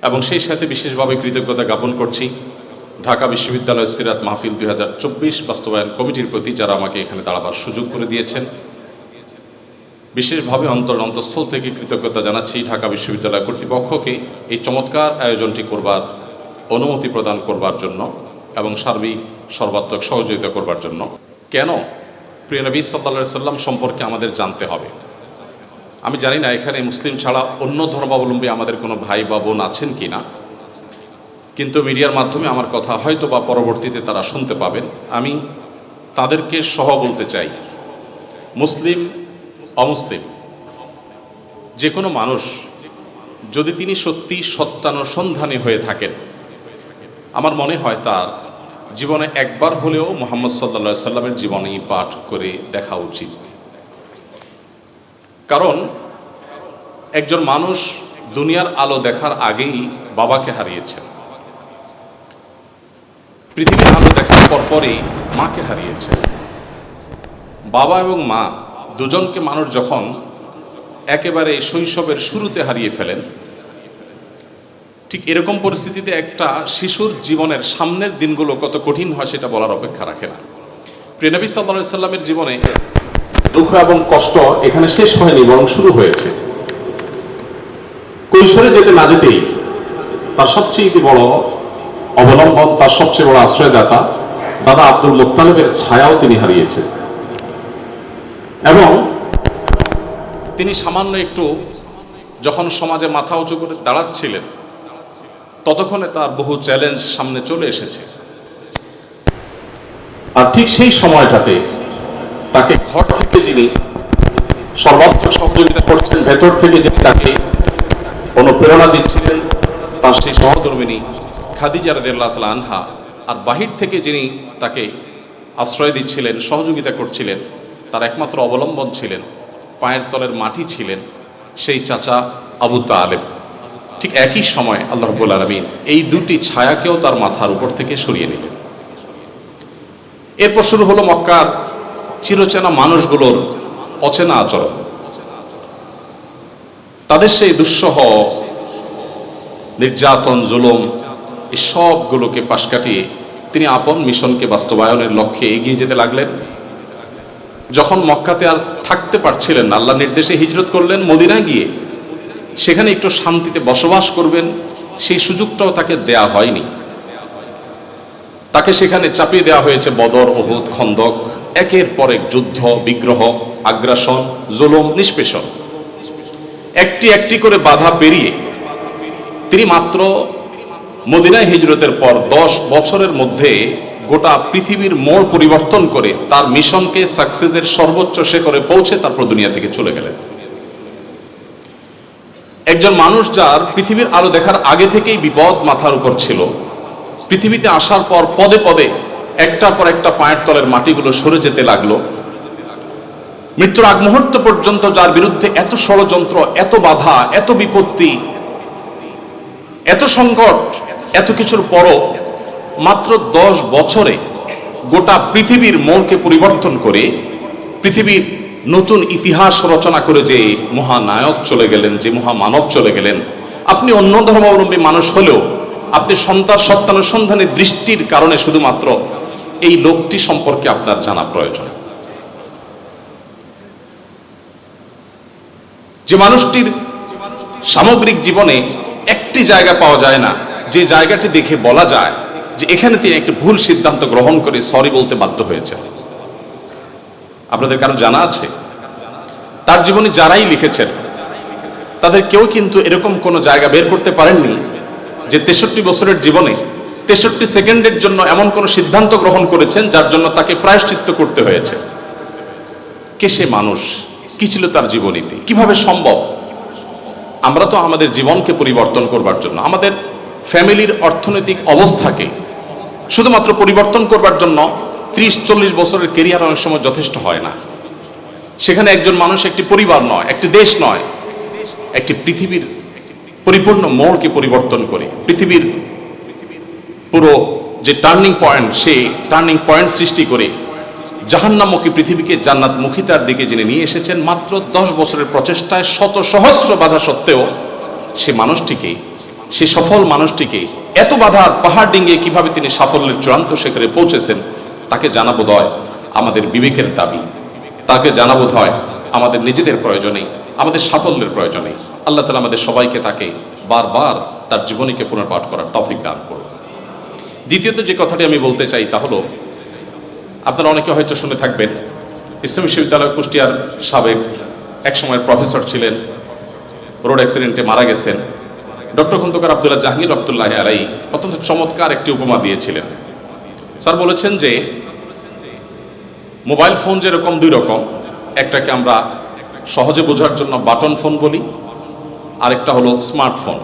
এবং সেই সাথে বিশেষভাবে কৃতজ্ঞতা জ্ঞাপন করছি ঢাকা বিশ্ববিদ্যালয় সিরাত মাহফিল 2024 বাস্তবায়ন কমিটির প্রতি, যারা আমাকে এখানে দাঁড়াবার সুযোগ করে দিয়েছেন। বিশেষভাবে অন্তঃস্থল থেকে কৃতজ্ঞতা জানাচ্ছি ঢাকা বিশ্ববিদ্যালয় কর্তৃপক্ষকে এই চমৎকার আয়োজনটি করবার অনুমতি প্রদান করবার জন্য এবং সার্বিক সর্বাত্মক সহযোগিতা করবার জন্য। কেন প্রিয় নবী সাল্লাল্লাহু আলাইহি সাল্লাম সম্পর্কে আমাদের জানতে হবে? আমি জানি না এখানে মুসলিম ছাড়া অন্য ধর্মাবলম্বী আমাদের কোনো ভাই বা বোন আছেন কি না, কিন্তু মিডিয়ার মাধ্যমে আমার কথা হয়তো বা পরবর্তীতে তারা শুনতে পাবেন। আমি তাদেরকে সহ বলতে চাই, মুসলিম অমুসলিম যে কোনো মানুষ যদি তিনি সত্যি সত্যানুসন্ধানী হয়ে থাকেন, আমার মনে হয় তার জীবনে একবার হলেও মুহাম্মদ সাল্লাল্লাহু আলাইহি সাল্লামের জীবনী পাঠ করে দেখা উচিত। কারণ একজন মানুষ দুনিয়ার আলো দেখার আগেই বাবাকে হারিয়েছেন, পৃথিবীর আলো দেখার পরপরই মাকে হারিয়েছেন। বাবা এবং মা দুজনকে মানুষ যখন একেবারে শৈশবের শুরুতে হারিয়ে ফেলেন, ঠিক এরকম পরিস্থিতিতে একটা শিশুর জীবনের সামনের দিনগুলো কত কঠিন হয় সেটা বলার অপেক্ষা রাখে না। প্রিয় নবী সাল্লাল্লাহু আলাইহি সাল্লামের জীবনে দুঃখ এবং কষ্ট এখানে শেষ হয়নি, বরং শুরু হয়েছে। কৈশোরে যেতে না যেতেই তার সবচেয়ে বড় অবলম্বন, তার সবচেয়ে বড় আশ্রয়দাতা দাদা আব্দুল মুত্তালিবের ছায়াও তিনি হারিয়েছেন। এবং তিনি সামান্য একটু যখন সমাজে মাথা উঁচু করে দাঁড়াচ্ছিলেন, ততক্ষণে তার বহু চ্যালেঞ্জ সামনে চলে এসেছে। আর ঠিক সেই সময়টাতে তাকে ঘর থেকে যিনি সর্বাত্মক সহযোগিতা করছেন, ভেতর থেকে যিনি তাকে অনুপ্রেরণা দিচ্ছিলেন, তার সেই সহধর্মিনী খাদিজা রাদিয়াল্লাহু তাআলা আনহা, আর বাহির থেকে যিনি তাকে আশ্রয় দিচ্ছিলেন, সহযোগিতা করছিলেন, তার একমাত্র অবলম্বন ছিলেন, পায়ের তলের মাটি ছিলেন সেই চাচা আবু তালেব। ঠিক একই সময় আল্লাহ রাব্বুল আলামিন এই দুটি ছায়াকেও তার মাথার উপর থেকে সরিয়ে নিলেন। এরপর শুরু হলো মক্কার চিরচেনা মানুষগুলোর অচেনা আচরণ। তাদের সেই দুঃসহ নির্যাতন, জুলুম, এই সবগুলোকে পাশ কাটিয়ে তিনি আপন মিশনকে বাস্তবায়নের লক্ষ্যে এগিয়ে যেতে লাগলেন। যখন মক্কাতে আর থাকতে পারছিলেন না, আল্লাহর নির্দেশে হিজরত করলেন মদিনায় গিয়ে। সেখানে একটু শান্তিতে বসবাস করবেন সেই সুযোগটাও তাকে দেয়া হয়নি। তাকে সেখানে চাপিয়ে দেওয়া হয়েছে বদর, উহুদ, খন্দক, একের পর এক যুদ্ধ, বিগ্রহ, আগ্রাসন, জুলুম, নিষ্পেষণ। একটি একটি করে বাধা পেরিয়ে তিনি মাত্র মদিনায় হিজরতের পর 10 বছরের মধ্যে গোটা পৃথিবীর মোড় পরিবর্তন করে তার মিশনকে সাকসেসের সর্বোচ্চ শিখরে পৌঁছে তারপর দুনিয়া থেকে চলে গেলেন। একজন মানুষ যার পৃথিবীর আলো দেখার আগে থেকেই বিপদ মাথার উপর ছিল, পৃথিবীতে আসার পর পদে পদে একটার পর একটা পায়ের তলের মাটিগুলো সরে যেতে লাগলো। মৃত্যুর আগ মুহূর্ত পর্যন্ত যার বিরুদ্ধে এত ষড়যন্ত্র, এত বাধা, এত বিপত্তি, এত সংকট, এত কিছুর পরও মাত্র 10 বছরে গোটা পৃথিবীর মোড়কে পরিবর্তন করে পৃথিবীর নতুন ইতিহাস রচনা করে যে মহানায়ক চলে গেলেন, যে মহামানব চলে গেলেন, আপনি অন্য ধর্মাবলম্বী মানুষ হলেও আপনি সত্যানুসন্ধানের দৃষ্টির কারণে শুধুমাত্র এই লোকটি সম্পর্কে আপনার জানা প্রয়োজন। যে মানুষটির সামগ্রিক জীবনে একটি জায়গা পাওয়া যায় না যে জায়গাটি দেখে বলা যায় যে এখানে তিনি একটি ভুল সিদ্ধান্ত গ্রহণ করে সরি বলতে বাধ্য হয়েছেন। আপনাদের কারো জানা আছে? তার জীবনে যারাই লিখেছেন তাদের কেউ কিন্তু এরকম কোনো জায়গা বের করতে পারেননি যে 63 বছরের জীবনে 63 সেকেন্ডের জন্য এমন কোনো সিদ্ধান্ত গ্রহণ করেছেন যার জন্য তাকে প্রায়শ্চিত্ত করতে হয়েছে। কে সে মানুষ? কি ছিল তার জীবনীতি? কিভাবে সম্ভব? আমরা তো আমাদের জীবনকে পরিবর্তন করবার জন্য, আমাদের ফ্যামিলির অর্থনৈতিক অবস্থাকে শুধুমাত্র পরিবর্তন করবার জন্য 30-40 বছরের কেরিয়ার অনেক সময় যথেষ্ট হয় না। সেখানে একজন মানুষ একটি পরিবার নয়, একটি দেশ নয়, একটি পৃথিবীর পরিপূর্ণ মোড়কে পরিবর্তন করে পৃথিবীর পুরো যে টার্নিং পয়েন্ট, সেই টার্নিং পয়েন্ট সৃষ্টি করে জাহান্নামমুখী পৃথিবীকে জান্নাতমুখিতার দিকে যিনি নিয়ে এসেছেন মাত্র 10 বছরের প্রচেষ্টায়, শত সহস্র বাধা সত্ত্বেও সে মানুষটিকে সেই সফল মানুষটিকে এত বাধার পাহাড় ডিঙ্গিয়ে কিভাবে তিনি সাফল্যের চূড়ান্ত শিখরে পৌঁছেছেন, তাকে জানা বোধ হয় আমাদের বিবেকের দাবি, তাকে জানা বোধ হয় আমাদের নিজেদের প্রয়োজনে, আমাদের সাফল্যের প্রয়োজনে। আল্লাহ তাআলা আমাদের সবাইকে তাকে বারবার তার জীবনীকে পুনর্পাঠ করার তৌফিক দান করুন। দ্বিতীয়ত যে কথাটি আমি বলতে চাই তা হলো, আপনারা অনেকে হয়তো শুনে থাকবেন, ইসলামী বিশ্ববিদ্যালয় কুষ্টিয়ার সাবেক এক সময়ের প্রফেসর ছিলেন, রোড অ্যাক্সিডেন্টে মারা গেছেন, ডক্টর খন্দকার আব্দুল্লাহ জাহাঙ্গীর রহমতুল্লাহি আলাইহি অত্যন্ত চমৎকার একটি উপমা দিয়েছিলেন। স্যার বলেছেন যে মোবাইল ফোন যেরকম দুই রকম, একটাকে আমরা সহজে বোঝার জন্য বাটন ফোন বলি, আরেকটা হলো স্মার্টফোন।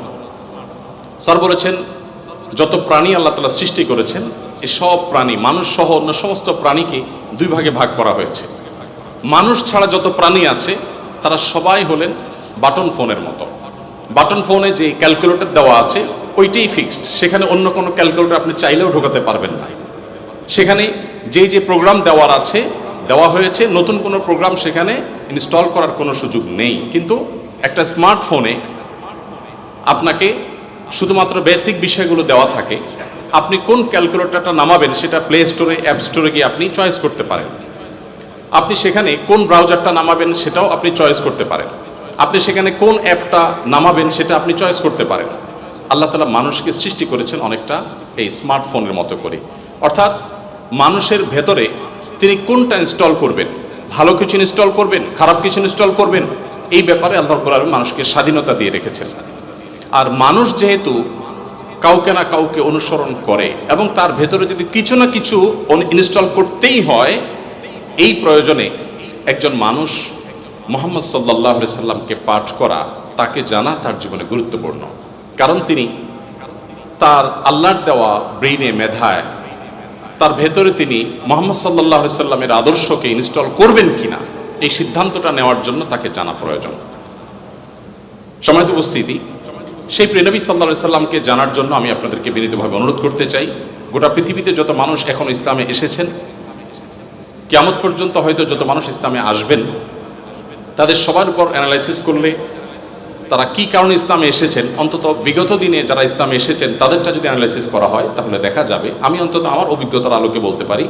স্যার বলেছেন যত প্রাণী আল্লাহ তাআলা সৃষ্টি করেছেন, এই সব প্রাণী, মানুষ সহ অন্য সমস্ত প্রাণীকে দুই ভাগে ভাগ করা হয়েছে। মানুষ ছাড়া যত প্রাণী আছে তারা সবাই হলেন বাটন ফোনের মতো। বাটন ফোনে যে ক্যালকুলেটর দেওয়া আছে ওইটাই ফিক্সড, সেখানে অন্য কোনো ক্যালকুলেটর আপনি চাইলেও ঢোকাতে পারবেন না। সেখানে যে যে প্রোগ্রাম দেওয়া হয়েছে, নতুন কোনো প্রোগ্রাম সেখানে ইনস্টল করার কোনো সুযোগ নেই। কিন্তু একটা স্মার্টফোনে আপনাকে শুধুমাত্র বেসিক বিষয়গুলো দেওয়া থাকে। আপনি কোন ক্যালকুলেটরটা নামাবেন সেটা প্লে স্টোরে, অ্যাপ স্টোরে গিয়ে আপনি চয়েস করতে পারেন। আপনি সেখানে কোন ব্রাউজারটা নামাবেন সেটাও আপনি চয়েস করতে পারেন। আপনি সেখানে কোন অ্যাপটা নামাবেন সেটা আপনি চয়েস করতে পারেন। আল্লাহ তাআলা মানুষকে সৃষ্টি করেছেন অনেকটা এই স্মার্টফোনের মতো করে, অর্থাৎ মানুষের ভেতরে তিনি কোনটা ইনস্টল করবেন, ভালো কিছু ইনস্টল করবেন, খারাপ কিছু ইনস্টল করবেন, এই ব্যাপারে আল্লাহ রাব্বুল আলামিন মানুষকে স্বাধীনতা দিয়ে রেখেছেন। আর মানুষ যেহেতু কাউকে না কাউকে অনুসরণ করে এবং তার ভেতরে যদি কিছু না কিছু ইনস্টল করতেই হয়, এই প্রয়োজনে একজন মানুষ মুহাম্মদ সাল্লাল্লাহু আলাইহি সাল্লামকে পাঠ করা, তাকে জানা তার জীবনে গুরুত্বপূর্ণ। কারণ তিনি তার আল্লাহর দেওয়া ব্রেইনে, মেধায়, তার ভেতরে তিনি মুহাম্মদ সাল্লাল্লাহু আলাইহি সাল্লামের আদর্শকে ইনস্টল করবেন কিনা এই সিদ্ধান্তটা নেওয়ার জন্য তাকে জানা প্রয়োজন। সম্মানিত উপস্থিতি, সেই প্রিয় নবী সাল্লাল্লাহু আলাইহি সাল্লামকে জানার জন্য আমি আপনাদেরকে বিনীতভাবে অনুরোধ করতে চাই, গোটা পৃথিবীতে যত মানুষ এখন ইসলামে এসেছেন, কিয়ামত পর্যন্ত হয়তো যত মানুষ ইসলামে আসবেন, তাদের সবার উপর অ্যানালাইসিস করলে তারা কি কারণে ইসলামে এসেছেন, অন্তত বিগত দিনে যারা ইসলামে এসেছেন তাদেরটা যদি অ্যানালাইসিস করা হয় তাহলে দেখা যাবে, আমি অন্তত আমার অভিজ্ঞতার আলোকে বলতে পারি,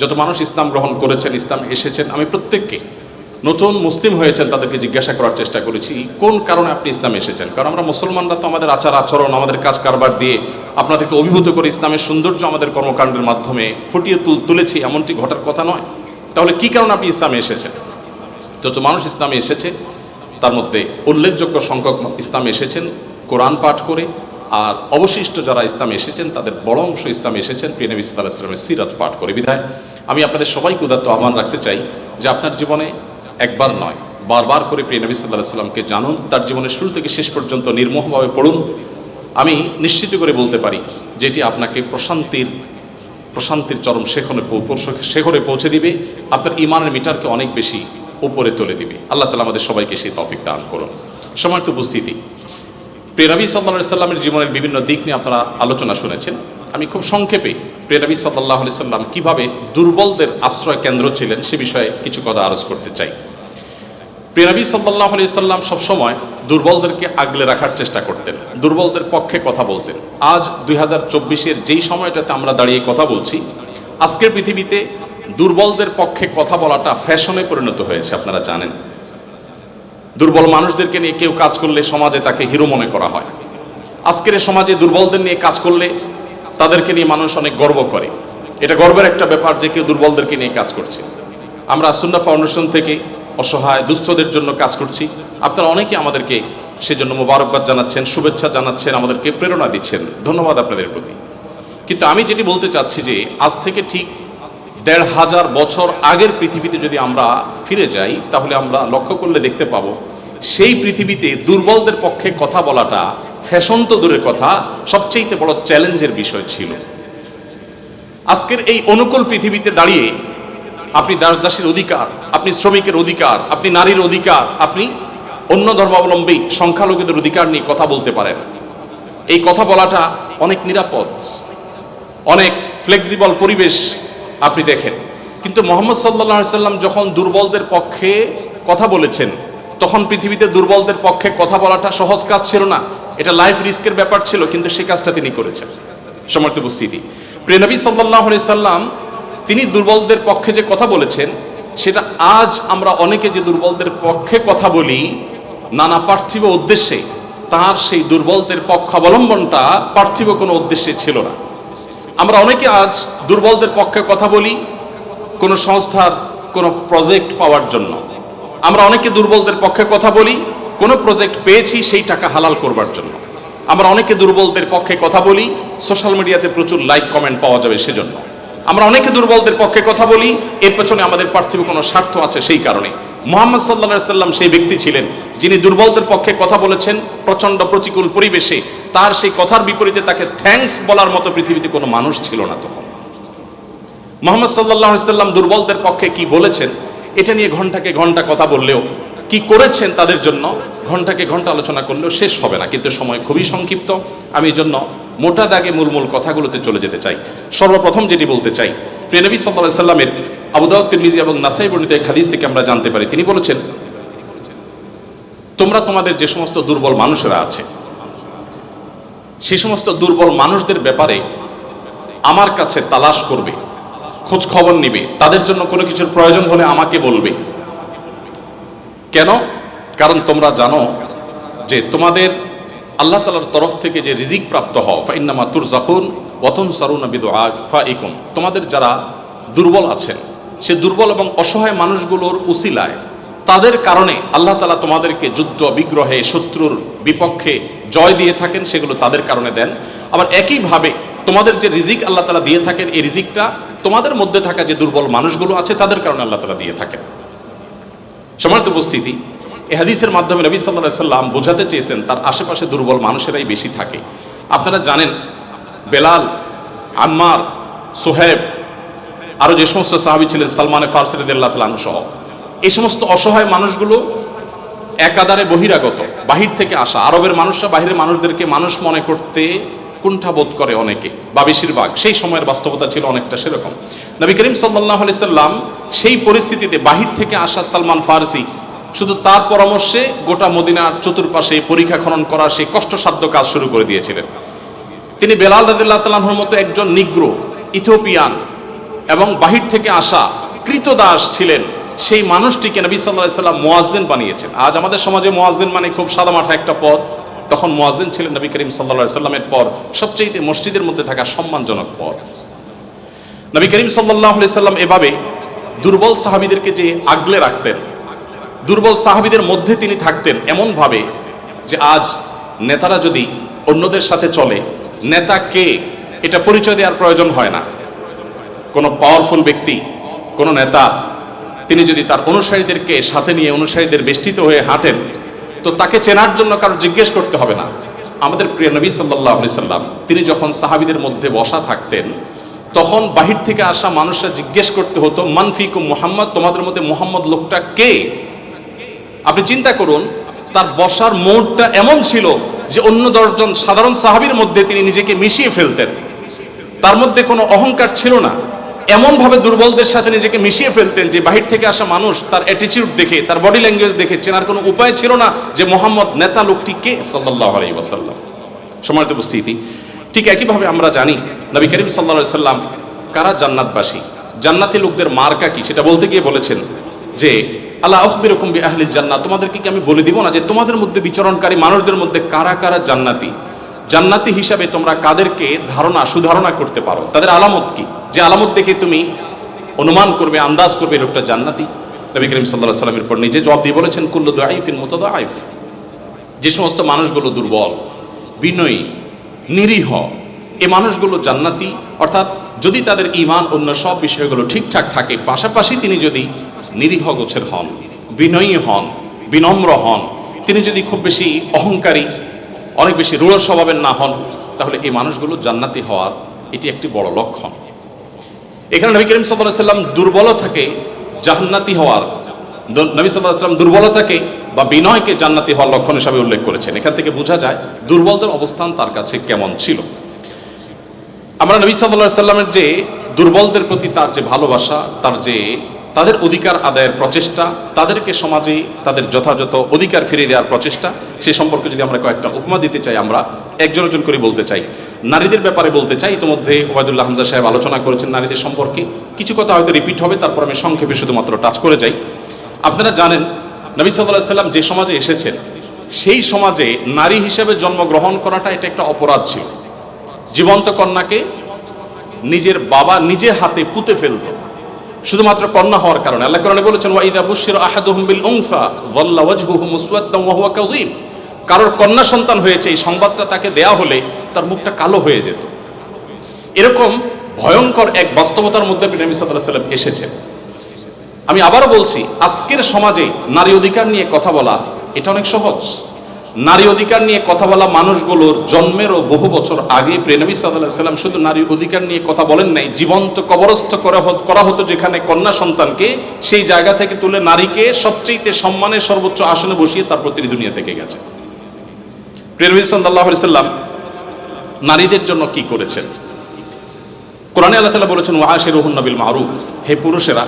যত মানুষ ইসলাম গ্রহণ করেছেন, ইসলাম এসেছেন, আমি প্রত্যেককে নতুন মুসলিম হয়েছেন তাদেরকে জিজ্ঞাসা করার চেষ্টা করেছি কোন কারণে আপনি ইসলামে এসেছেন। কারণ আমরা মুসলমানরা তো আমাদের আচার আচরণ, আমাদের কাজ কারবার দিয়ে আপনাদেরকে অভিভূত করে ইসলামের সৌন্দর্য আমাদের কর্মকাণ্ডের মাধ্যমে ফুটিয়ে তুলেছি, এমনটি ঘটার কথা নয়। তাহলে কি কারণে আপনি ইসলামে এসেছেন? যত মানুষ ইসলামে এসেছে তার মধ্যে উল্লেখযোগ্য সংখ্যক ইসলামে এসেছেন কোরআন পাঠ করে, আর অবশিষ্ট যারা ইসলামে এসেছেন তাদের বড় অংশ ইসলামে এসেছেন প্রিয় নবী সাল্লাল্লাহু আলাইহি ওয়াসাল্লামের সিরাত পাঠ করে। বিধায় আমি আপনাদের সবাইকে উদাত্ত আহ্বান রাখতে চাই যে আপনার জীবনে একবার নয়, বারবার করে প্রিয় নবী সাল্লাল্লাহু আলাইহি ওয়াসাল্লামকে জানুন, তার জীবনের শুরু থেকে শেষ পর্যন্ত নির্মোহভাবে পড়ুন। আমি নিশ্চিত করে বলতে পারি যেটি আপনাকে প্রশান্তির চরম শেখরে পৌঁছে দিবে, আপনার ইমানের মিটারকে অনেক বেশি উপরে তুলে দিবে। আল্লাহ তাআলা আমাদের সবাইকে সেই তৌফিক দান করুন। সম্মানিত উপস্থিতি, প্রিয় নবী সাল্লাল্লাহু আলাইহি সাল্লামের জীবনের বিভিন্ন দিক নিয়ে আপনারা আলোচনা শুনেছেন। আমি খুব সংক্ষেপে প্রিয় নবী সাল্লাল্লাহু আলাইহি সাল্লাম কিভাবে দুর্বলদের আশ্রয় কেন্দ্র ছিলেন সে বিষয়ে কিছু কথা আরজ করতে চাই। প্রিয় নবী সাল্লাল্লাহু আলাইহি সাল্লাম সবসময় দুর্বলদেরকে আগলে রাখার চেষ্টা করতেন, দুর্বলদের পক্ষে কথা বলতেন। আজ 2024-এর যেই সময়টাতে আমরা দাঁড়িয়ে কথা বলছি, আজকের পৃথিবীতে দুর্বলদের পক্ষে কথা বলাটা ফ্যাশনে পরিণত হয়েছে। আপনারা জানেন, দুর্বল মানুষদেরকে নিয়ে কেউ কাজ করলে সমাজে তাকে হিরো মনে করা হয়। আজকের সমাজে দুর্বলদের নিয়ে কাজ করলে তাদেরকে নিয়ে মানুষ অনেক গর্ব করে। এটা গর্বের একটা ব্যাপার যে কেউ দুর্বলদেরকে নিয়ে কাজ করছে। আমরা সুন্নাহ ফাউন্ডেশন থেকে অসহায় দুস্থদের জন্য কাজ করছি। আপনারা অনেকে আমাদেরকে সেজন্য মোবারকবাদ জানাচ্ছেন, শুভেচ্ছা জানাচ্ছেন, আমাদেরকে প্রেরণা দিচ্ছেন, ধন্যবাদ আপনাদের প্রতি। কিন্তু আমি যেটি বলতে চাচ্ছি যে আজ থেকে ঠিক ১৫০০ বছর আগের পৃথিবীতে যদি আমরা ফিরে যাই তাহলে আমরা লক্ষ্য করলে দেখতে পাবো সেই পৃথিবীতে দুর্বলদের পক্ষে কথা বলাটা ফ্যাশন তো দূরের কথা, সবচেয়ে বড় চ্যালেঞ্জের বিষয় ছিল। আজকের এই অনুকূল পৃথিবীতে দাঁড়িয়ে আপনি দাস-দাসীর অধিকার, আপনি শ্রমিকের অধিকার, আপনি নারীর অধিকার, আপনি অন্য ধর্মাবলম্বী সংখ্যালঘুদের অধিকার নিয়ে কথা বলতে পারেন। এই কথা বলাটা অনেক নিরাপদ, অনেক ফ্লেক্সিবল পরিবেশ আপনি দেখেন। কিন্তু মুহাম্মদ সাল্লাল্লাহু আলাইহি সাল্লাম যখন দুর্বলদের পক্ষে কথা বলেছেন তখন পৃথিবীতে দুর্বলদের পক্ষে কথা বলাটা সহজ কাজ ছিল না। এটা লাইফ রিস্কের ব্যাপার ছিল, কিন্তু সে কাজটা তিনি করেছেন। সম্মানিত উপস্থিতি, প্রিয় নবী সাল্লাল্লাহু আলাইহি সাল্লাম তিনি দুর্বলদের পক্ষে যে কথা বলেছেন, সেটা আজ আমরা অনেকে যে দুর্বলদের পক্ষে কথা বলি নানা পার্থিব উদ্দেশ্যে, তার সেই দুর্বলদের পক্ষাবলম্বনটা পার্থিব কোনো উদ্দেশ্যে ছিল না। আমরা অনেকে আজ দুর্বলদের পক্ষে কথা বলি কোনো সংস্থার কোনো প্রজেক্ট পাওয়ার জন্য। আমরা অনেকে দুর্বলদের পক্ষে কথা বলি কোনো প্রজেক্ট পেয়েছি সেই টাকা হালাল করবার জন্য। আমরা অনেকে দুর্বলদের পক্ষে কথা বলি সোশ্যাল মিডিয়াতে প্রচুর লাইক কমেন্ট পাওয়া যাবে সেজন্য। আমরা অনেকে দুর্বলদের পক্ষে কথা বলি এর পেছনে আমাদের পার্থিব কোনো স্বার্থ আছে সেই কারণে। মুহাম্মদ সাল্লাল্লাহু আলাইহি সাল্লাম সেই ব্যক্তি ছিলেন যিনি দুর্বলদের পক্ষে কথা বলেছেন প্রচন্ড প্রতিকূল পরিবেশে। তার সেই কথার বিপরীতে তাকে থ্যাঙ্কস বলার মতো পৃথিবীতে কোনো মানুষ ছিল না তখন। মুহাম্মদ সাল্লাল্লাহু আলাইহি সাল্লাম দুর্বলদের পক্ষে কি বলেছেন এটা নিয়ে ঘন্টাকে ঘন্টা কথা বললেও, কি করেছেন তাদের জন্য ঘন্টাকে ঘন্টা আলোচনা করলেও শেষ হবে না, কিন্তু সময় খুবই সংক্ষিপ্ত। আমি এই জন্য মোটা দাগে মূল কথাগুলোতে চলে যেতে চাই। সর্বপ্রথম যেটি বলতে চাই, প্রিয় নবী সাল্লাল্লাহু আলাইহি সাল্লামের আবু দাউদ, তিরমিজি এবং নাসাই বর্ণিত এক হাদিস থেকে আমরা জানতে পারি, তিনি বলেছেন, তোমরা তোমাদের যে সমস্ত দুর্বল মানুষেরা আছে সেই সমস্ত দুর্বল মানুষদের ব্যাপারে আমার কাছে তালাশ করবে, খোঁজ খবর নিবে, তাদের জন্য কোনো কিছুর প্রয়োজন হলে আমাকে বলবে। কেন? কারণ তোমরা জানো যে তোমাদের আল্লাহ তাআলার তরফ থেকে যে রিজিক প্রাপ্ত হও, ফাইন্নামা তুরজাকুন ওয়া তুনসারুনা বিদুআফাইকুম, তোমাদের যারা দুর্বল আছেন সে দুর্বল এবং অসহায় মানুষগুলোর উসিলায় তাদের কারণে আল্লাহ তাআলা তোমাদেরকে যুদ্ধ বিগ্রহে শত্রুর বিপক্ষে জয় দিয়ে থাকেন, সেগুলো তাদের কারণে দেন। আবার একইভাবে তোমাদের যে রিজিক আল্লাহ তাআলা দিয়ে থাকেন, এই রিজিকটা তোমাদের মধ্যে থাকা যে দুর্বল মানুষগুলো আছে তাদের কারণে আল্লাহ তাআলা দিয়ে থাকেন। সম্মানিত উপস্থিতি, এই হাদিসের মাধ্যমে নবী সাল্লাল্লাহু আলাইহি সাল্লাম বোঝাতে চেয়েছেন তার আশেপাশে দুর্বল মানুষেরাই বেশি থাকে। আপনারা জানেন বেলাল, আম্মার, সোহেব, আরো যে সমস্ত সাহাবী ছিলেন, সালমান ফারসি রাদিয়াল্লাহু তাআলা আনহু সহ, এই সমস্ত অসহায় মানুষগুলো একাধারে বহিরাগত, বাহির থেকে আসা। আরবের মানুষরা বাহিরের মানুষদেরকে মানুষ মনে করতে কুণ্ঠাবোধ করে অনেকে, বা বেশিরভাগ। সেই সময়ের বাস্তবতা ছিল অনেকটা সেরকম। নবী করিম সাল্লাল্লাহু আলাইহি সাল্লাম সেই পরিস্থিতিতে বাহির থেকে আসা সালমান ফারসি শুধু তার পরামর্শে গোটা মদিনার চতুর্পাশে পরীক্ষা খনন করা সেই কষ্টসাধ্য কাজ শুরু করে দিয়েছিলেন। তিনি বেলাল রাদিয়াল্লাহু তাআলা আনহুর মতো একজন নিগ্রো, ইথিওপিয়ান এবং বাহির থেকে আসা কৃতদাস ছিলেন, সেই মানুষটিকে নবী সাল্লাল্লাহু আলাইহি সাল্লাম মুয়াজ্জিন বানিয়েছেন। আজ আমাদের সমাজে মুয়াজ্জিন মানে খুব সাদামাঠা একটা পদ, তখন মুয়াজ্জিন ছিলেন নবী করিম সাল্লাল্লাহু আলাইহি সাল্লামের পর সবচেয়ে মসজিদের মধ্যে থাকা সম্মানজনক পদ। নবী করিম সাল্লাল্লাহু আলাইহি সাল্লাম এভাবে দুর্বল সাহাবীদেরকে যে আগলে রাখতেন, দুর্বল সাহাবীদের মধ্যে তিনি থাকতেন এমন ভাবে যে আজ নেতারা যদি অন্যদের সাথে চলে, নেতা কে এটা পরিচয় দেওয়ার প্রয়োজন হয় না। কোনো পাওয়ারফুল ব্যক্তি, কোনো নেতা, তিনি যদি তার অনুসারীদেরকে সাথে নিয়ে অনুসারীদের বেষ্টিত হয়ে হাঁটেন, তো তাকে চেনার জন্য কারো জিজ্ঞেস করতে হবে না। আমাদের প্রিয় নবী সাল্লাল্লাহু আলাইহি সাল্লাম তিনি যখন সাহাবীদের মধ্যে বসা থাকতেন, তখন বাহির থেকে আসা মানুষরা জিজ্ঞেস করতে হতো, মান ফিকুম মুহাম্মদ, তোমাদের মধ্যে মুহাম্মদ লোকটা কে? আপনি চিন্তা করুন, তার বসার মোড়টা এমন ছিল যে অন্য 10 জন সাধারণ সাহাবীর মধ্যে তিনি নিজেকে মিশিয়ে ফেলতেন। তার মধ্যে কোনো অহংকার ছিল না, এমন ভাবে দুর্বলদের সাথে নিজেকে মিশিয়ে ফেলতেন যে বাহির থেকে আসা মানুষ তার অ্যাটিটিউড দেখে, তার বডি ল্যাঙ্গুয়েজ দেখে চেনার কোনো উপায় ছিল না যে মোহাম্মদ নেতা লোকটি কে সাল্লাল্লাহু আলাইহি ওয়াসাল্লাম। সম্মানিত উপস্থিতি, ঠিক একইভাবে আমরা জানি নবী করিম সাল্লাল্লাহু আলাইহি সাল্লাম কারা জান্নাতবাসী, জান্নাতি লোকদের মার্কা কি সেটা বলতে গিয়ে বলেছেন যে আলা আখবিরুকুম বিআহলিল জান্নাহ, তোমাদেরকে কি আমি বলে দিব না যে তোমাদের মধ্যে বিচরণকারী মানুষদের মধ্যে কারা কারা জান্নাতি, জান্নাতি হিসাবে তোমরা কাদেরকে সুধারণা করতে পারো, তাদের আলামত কি, যে আলামত দেখে তুমি অনুমান করবে, আন্দাজ করবে লোকটা জান্নাতি। নবী করিম সাল্লাল্লাহু আলাইহি সাল্লামের পর নিজে জবাব দিয়ে বলেছেন, কুল্লু দাঈফিন মুতাদাঈফ, যে সমস্ত মানুষগুলো দুর্বল, বিনয়ী, নিরীহ, এই মানুষগুলো জান্নাতি। অর্থাৎ যদি তাদের ঈমান অন্য সব বিষয়গুলো ঠিকঠাক থাকে, পাশাপাশি তিনি যদি নিরীহ গোছের হন, বিনয়ী হন, বিনম্র হন, তিনি যদি খুব বেশি অহংকারী, অনেক বেশি রূঢ় স্বভাবের না হন, তাহলে এই মানুষগুলো জান্নাতি হওয়ার এটি একটি বড় লক্ষণ। এখানে নবী করিম সাল্লাল্লাহু আলাইহি সাল্লাম দুর্বলতাকে জান্নাতি হওয়ার, নবী সাল্লাল্লাহু আলাইহি সাল্লাম দুর্বলতাকে বা বিনয়কে জান্নাতি হওয়ার লক্ষণ হিসাবে উল্লেখ করেছেন। এখান থেকে বোঝা যায় দুর্বলদের অবস্থান তার কাছে কেমন ছিল। আমরা নবী সাল্লাল্লাহু আলাইহি সাল্লামের যে দুর্বলদের প্রতি তার যে ভালোবাসা, তার যে তাদের অধিকার আদায়ের প্রচেষ্টা, তাদেরকে সমাজে তাদের যথাযথ অধিকার ফিরিয়ে দেওয়ার প্রচেষ্টা, সে সম্পর্কে যদি আমরা কয়েকটা উপমা দিতে চাই, আমরা একজন একজন করে বলতে চাই। নারীদের ব্যাপারে বলতে চাই, ইতিমধ্যে ওবায়দুল্লাহ হামজা সাহেব আলোচনা করেছেন নারীদের সম্পর্কে, কিছু কথা হয়তো রিপিট হবে, তারপর আমি সংক্ষেপে শুধুমাত্র টাচ করে যাই। আপনারা জানেন নবী সাল্লাল্লাহু আলাইহি সাল্লাম যে সমাজে এসেছেন, সেই সমাজে নারী হিসেবে জন্মগ্রহণ করাটা এটা একটা অপরাধ ছিল। জীবন্ত কন্যাকে নিজের বাবা নিজে হাতে পুঁতে ফেলত শুধুমাত্র কন্যা হওয়ার কারণে। আল্লাহ কোরআনে বলেছেন, ওয়া ইযা বুশিরা আহাদুহুম বিল উনসা যাল্লা ওয়াজহুহু মুসওয়াদ্দান ওয়া হুয়া কাযীম। কারোর কন্যা সন্তান হয়েছে, এই সংবাদটা তাকে দেয়া হলে তার মুখটা কালো হয়ে যেত। এরকম ভয়ঙ্কর এক বাস্তবতার মধ্যে নবী সাল্লাল্লাহু আলাইহি সাল্লাম এসেছেন। আমি আবারও বলছি, আজকের সমাজে নারী অধিকার নিয়ে কথা বলা এটা অনেক সহজ। নারী অধিকার নিয়ে কথা বলা মানুষগুলোর জন্মেরও বহু বছর আগে নবী সাল্লাল্লাহু আলাইহি সাল্লাম শুধু নারী অধিকার নিয়ে কথা বলেন নাই, জীবন্ত কবরস্থ করা হতো যেখানে কন্যা সন্তানকে, সেই জায়গা থেকে তুলে নারীকে সবচেয়ে সম্মানের সর্বোচ্চ আসনে বসিয়ে তারপর তিনি দুনিয়া থেকে গেছে। নবী সাল্লাল্লাহু আলাইহি সাল্লাম নারীদের জন্য কি করেছেন? কোরআনে আল্লাহ তাআলা বলেছেন, ওয়াশিরুহুন্না বিল মারুফ, হে পুরুষেরা